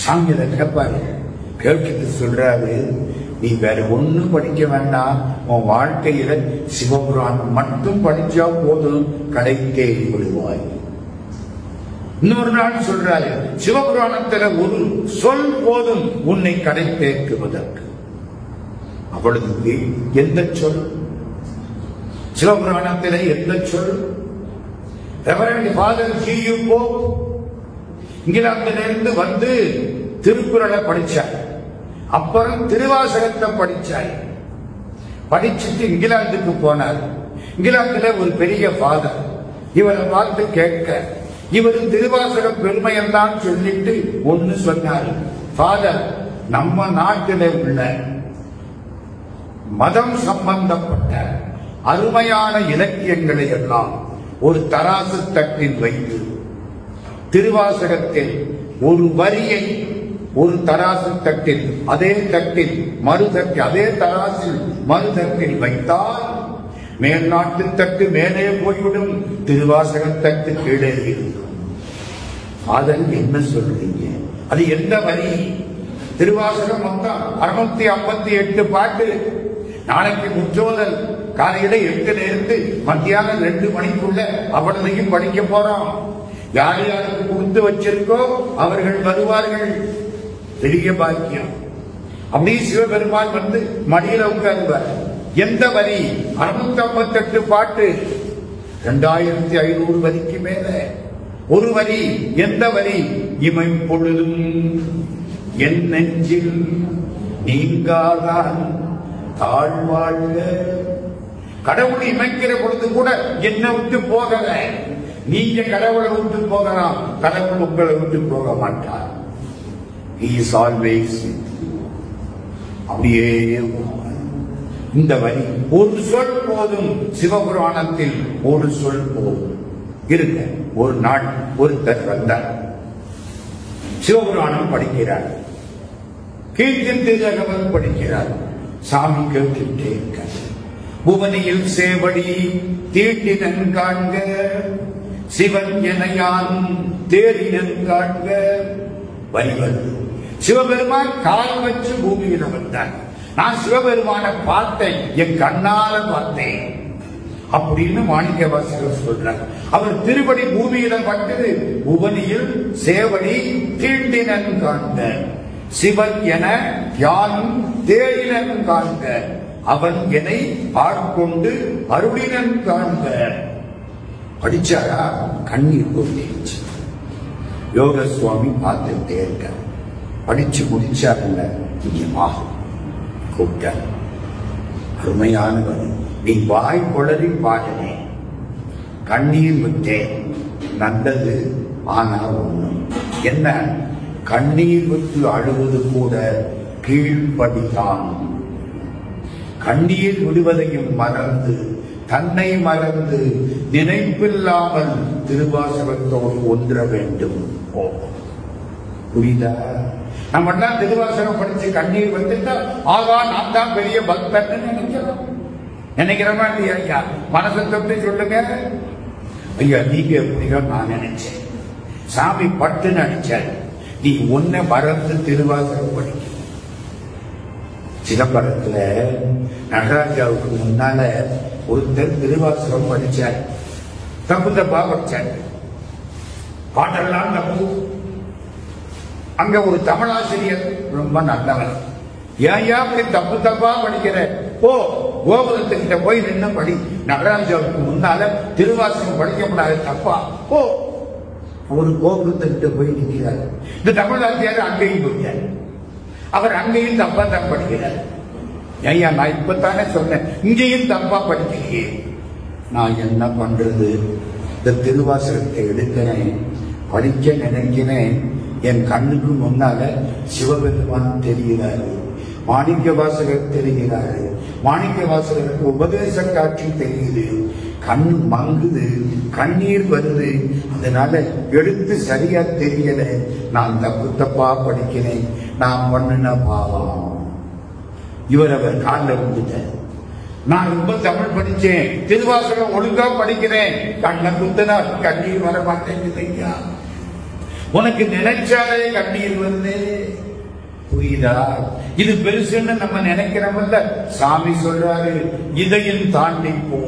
[SPEAKER 1] சாமி அதை கேட்பாரு. கேட்டுட்டு சொல்றாரு, நீ வேற ஒண்ணும் படிக்க வேண்டாம், உன் வாழ்க்கையில சிவபுராணம் மட்டும் படிச்சா போதும், கடை தேடி விடுவாய். இன்னொரு நாள் சொல்றாரு, சிவபுராணத்துல ஒரு சொல் போதும் உன்னை கடை தேக்குவதற்கு. அவளுக்கு எந்த சொல்? சிவபுராணத்திலே எந்த சொல்? Reverend father G U. போப் இங்கிலாந்திலிருந்து வந்து திருக்குறளை படிச்சார். அப்புறம் திருவாசகத்தை படிச்சார். படிச்சுட்டு இங்கிலாந்துக்கு போனார். இங்கிலாந்துல ஒரு பெரிய ஃபாதர் இவரை பார்த்து கேட்க, இவர் திருவாசக பெருமையெல்லாம் சொல்லிட்டு ஒன்னு சொன்னார். ஃபாதர், நம்ம நாட்டில உள்ள மதம் சம்பந்தப்பட்ட அருமையான இலக்கியங்களை எல்லாம் ஒரு தராசு தட்டில் வைத்து திருவாசகத்தில் ஒரு வரியை ஒரு தராசு தட்டில், அதே தட்டில் மறுதட்டில், அதே தராசில் மறுதட்டில் வைத்தால் மேல்நாட்டு தட்டு மேலே போய்விடும், திருவாசக தட்டு கீழே இருக்கும். அதன் என்ன சொல்றீங்க? அது எந்த வரி? திருவாசகம் மொத்தம் 658 பாட்டு. நாளைக்கு முற்றோதல் காலையில 8ல இருந்து மத்தியானம் 2 மணிக்குள்ள அவர்களையும் படிக்க போறோம். யார் யாருக்கு கொடுத்து வச்சிருக்கோ அவர்கள் வருவார்கள். பெரிய பாக்கியம். அப்படி சிவபெருமான் வந்து மடியில உட்காருவார். எந்த வரி? 658 பாட்டு, 2500 வரிக்கு மேல ஒரு வரி. எந்த வரி? இமை பொழுதும் என் நெஞ்சில் நீங்காதான் தாழ்வாழ்க. கடவுள் இமைக்கிற பொழுது கூட என்ன விட்டு போகல. நீங்க கடவுளை விட்டு போகலாம், கடவுள் உங்களை விட்டு போக மாட்டார். He is always அப்படியே. இந்த வரி ஒரு சொல் போதும். சிவபுராணத்தில் ஒரு சொல் போதும். இருக்க ஒரு நாள் ஒருத்தர் வந்தார். சிவபுராணம் படிக்கிறார், கீர்த்தி திருஜகவல் படிக்கிறார். சாமி கேட்டுட்டே இருக்க, புவனியில் சேவடி தீட்டினன் காண்க, சிவன் எனையான் தேரினன் காண்க. வரிவது சிவபெருமான் கால் வச்சு பூமியில வந்தார். நான் சிவபெருமான பார்த்தேன், என் கண்ணால பார்த்தேன் அப்படின்னு மாணிக்கவாசகர் சொல்றார். அவர் திருவடி பூமியில பட்டது. புவனியில் சேவடி தீண்டினன் காண்க, சிவன் என யானும் தேடினன் காண்க, அவன் என்னை ஆட்கொண்டு அருளினன் காண்க. படிச்சாரா? கண்ணீர் கொட்டிச்சு. யோக சுவாமி பார்த்துட்டே இருக்க. படிச்சு முடிச்சாருங்க. கூப்பிட்டார். அருமையானவன், நீ வாய் கொளறி பாடினே, கண்ணீர் விட்டேன், நல்லது. ஆனா ஒண்ணு என்ன? கண்ணீர் விட்டு அழுவது கூட கீழ்படிதான். கண்ணீர் விடுவதையும் மறந்து, தன்னை மறந்து, நினைப்பில்லாமல் திருவாசகத்தோடு ஒன்ற வேண்டும். புரியுதா? நம்ம எல்லாம் திருவாசகம் படிச்சு கண்ணீர் வந்துட்டா ஆகா நான் தான் பெரிய பக்தன்னு நினைக்கிறோம். நினைக்கிறோமா இல்லையா? ஐயா மனசை தொட்டு சொல்லுங்க. ஐயா நீங்க எப்படியோ நான் நினைச்சேன். சாமி பட்டுன்னு அடிச்சாரு. நீ ஒன்ன மறந்து திருவாசகம் படிக்க. சிதம்பரத்துல நடராஜாவுக்கு முன்னால ஒருத்தர் திருவாசகம் படிச்சார். தப்பு தப்பா படிச்சார். பாட்டெல்லாம் தப்பு. அங்க ஒரு தமிழாசிரியர் ரொம்ப நல்லவர். ஏன் அப்படி தப்பு தப்பா படிக்கிற? ஓ கோபுரத்துக்கிட்ட போய் நின்று படி. நடராஜாவுக்கு முன்னால திருவாசகம் படிக்க முடியாது, தப்பா. ஓ ஒரு கோபுரத்துக்கிட்ட போய் நிற்கிறார். இந்த தமிழாசிரியர் அங்கேயும் போயிட்டார். அவர் அங்கேயும் தப்பா தான் படிக்கிறார். ஐயா நான் இப்பத்தானே சொன்னேன், இங்கேயும் தப்பா படிக்கிறீங்க. நான் என்ன பண்றது? இந்த திருவாசகத்தை எடுக்கிறேன், படிக்க நினைக்கிறேன். என் கண்ணுக்கு முன்னால சிவபெருமான் தெரிகிறாரு, மாணிக்க வாசகர் தெரிகிறாரு, மாணிக்க வாசகருக்கு உபதேச காட்சி தெரியுது. கண் மங்குது, கண்ணீர் வருது. அதனால எழுத்து சரியா தெரியல. நான் தப்பு தப்பா படிக்கிறேன். நான் பண்ணின பாவம். இவர் அவர் காலில் விட்டுட்டேன். நான் ரொம்ப தமிழ் படிச்சேன், திருவாசகம் ஒழுங்கா படிக்கிறேன். கண்ணை குத்தினா கண்ணீர் வர மாட்டேங்குது. ஐயா உனக்கு நினைச்சாலே கண்ணீர் வருது. புரியுதா? இது பெருசுன்னு நம்ம நினைக்கிறோம்ல. சாமி சொல்றாரு, இதையும் தாண்டி போ.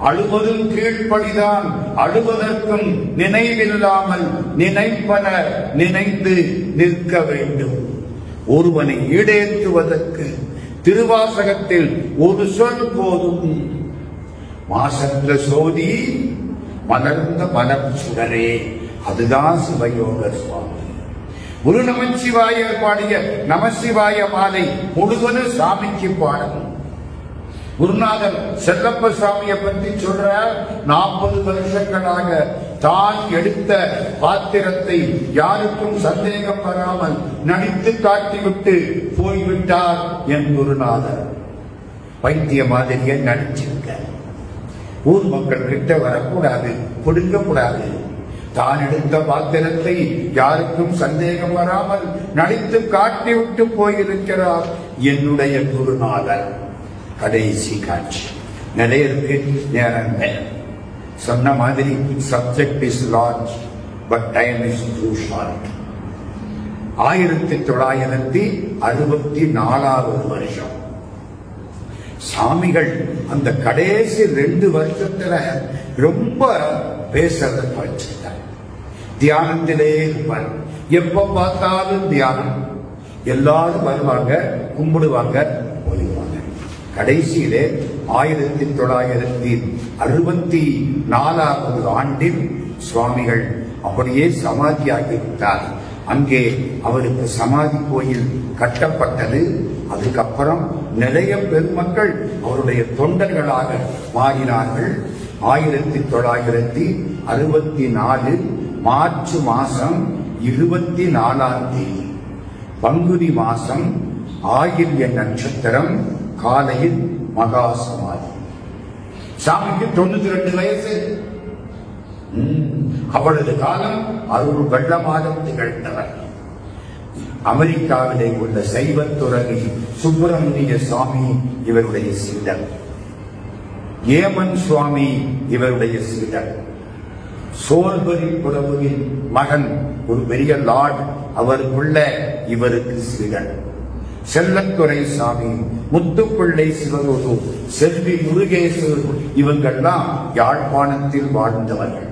[SPEAKER 1] அழுவதும் கீழ்ப்படிதான். அழுவதற்கும் நினைவில்லாமல் நினைப்பன நினைந்து நிற்க வேண்டும். ஒருவனை ஈடேற்றுவதற்கு திருவாசகத்தில் ஒரு சொல் போதும். மாசற்ற சோதி மலர்ந்த மலர் சுடரே, அதுதான் சிவயோக சுவாமி. குரு நமச்சிவாயர் பாடிய நமசிவாய மாலை முழுவதும் சாமிக்கு பாடணும். குருநாதர் செல்லப்ப சாமியை பற்றி சொல்ற, 40 வருஷங்களாக தான் எடுத்த பாத்திரத்தை யாருக்கும் சந்தேகம் வராமல் நடித்து காட்டிவிட்டு போய்விட்டார் என் குருநாதர். வைத்திய மாதிரியே நடிச்சிருக்க, ஊர் மக்கள் கிட்ட வரக்கூடாது, கொடுக்க கூடாது. தான் எடுத்த பாத்திரத்தை யாருக்கும் சந்தேகம் வராமல் நடித்து காட்டிவிட்டு போயிருக்கிறார் என்னுடைய குருநாதர். கடைசி காட்சி நிறைய நேரம் சொன்ன மாதிரி subject is large but time is too short. 1964 வருஷம் சாமிகள் அந்த கடைசி 2 வருஷத்துல ரொம்ப பேசுறத வச்சுட்டார். தியானத்திலே இருப்பார், எப்ப பார்த்தாலும் தியானம். எல்லாரும் வருவாங்க, கும்பிடுவாங்க, போயிடுவாங்க. கடைசியிலே 1964 ஆண்டில் சுவாமிகள் அப்படியே சமாதியாகிவிட்டார். அங்கே அவருக்கு சமாதி கோயில் கட்டப்பட்டது. அதுக்கப்புறம் நிறைய பெருமக்கள் அவருடைய தொண்டர்களாக மாறினார்கள். 1964 மார்ச் மாசம் 24ஆம் தேதி பங்குனி மாசம் ஆயில்ய நட்சத்திரம் காலையில் மகா சமாதி. சாமிக்கு 92 வயசு. அவரது காலம் அருள் வெள்ளமாக திகழ்ந்தவர். அமெரிக்காவிலே உள்ள சைவத்துறவி சுப்பிரமணிய சுவாமி இவருடைய சீடர். ஏமன் சுவாமி இவருடைய சீடர். சோல்பரி புலவுவின் மகன் ஒரு பெரிய லார்ட், அவருக்குள்ள இவருக்கு சீடர். செல்லத்துறை சாமி, முத்துப்பிள்ளை சிவகுரு, செல்வி முருகேசர் இவங்கெல்லாம் யாழ்ப்பாணத்தில் வாழ்ந்தவர்கள்.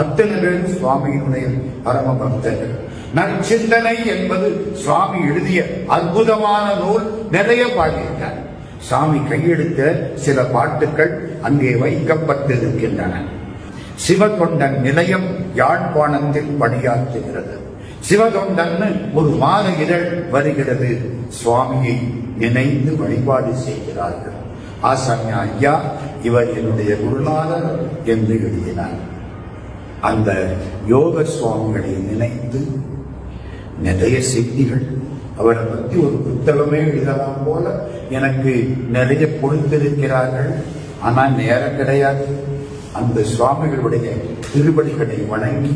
[SPEAKER 1] அத்தனை பேரும் சுவாமியினுடைய பரம பக்தர்கள். நற்சிந்தனை என்பது சுவாமி எழுதிய அற்புதமான நூல். நிறைய பாடியிருக்கார். சாமி கையெடுத்த சில பாட்டுகள் அங்கே வைக்கப்பட்டிருக்கின்றன. சிவதொண்டன் நிலையம் யாழ்ப்பாணத்தில் பணியாற்றுகிறது. சிவதொண்டன் ஒரு மாத இதழ் வருகிறது. சுவாமியை நினைந்து வழிபாடு செய்கிறார்கள். ஆசாமியா ஐயா இவர் என்னுடைய குருநாதர் என்று எழுதினார். அந்த யோக சுவாமிகளை நினைத்து நிறைய செய்திகள், அவரை பற்றி ஒரு புத்தகமே எழுதலாம் போல எனக்கு நிறைய கொடுத்திருக்கிறார்கள். ஆனால் நேரம் கிடையாது. அந்த சுவாமிகளுடைய திருவடிகளை வணங்கி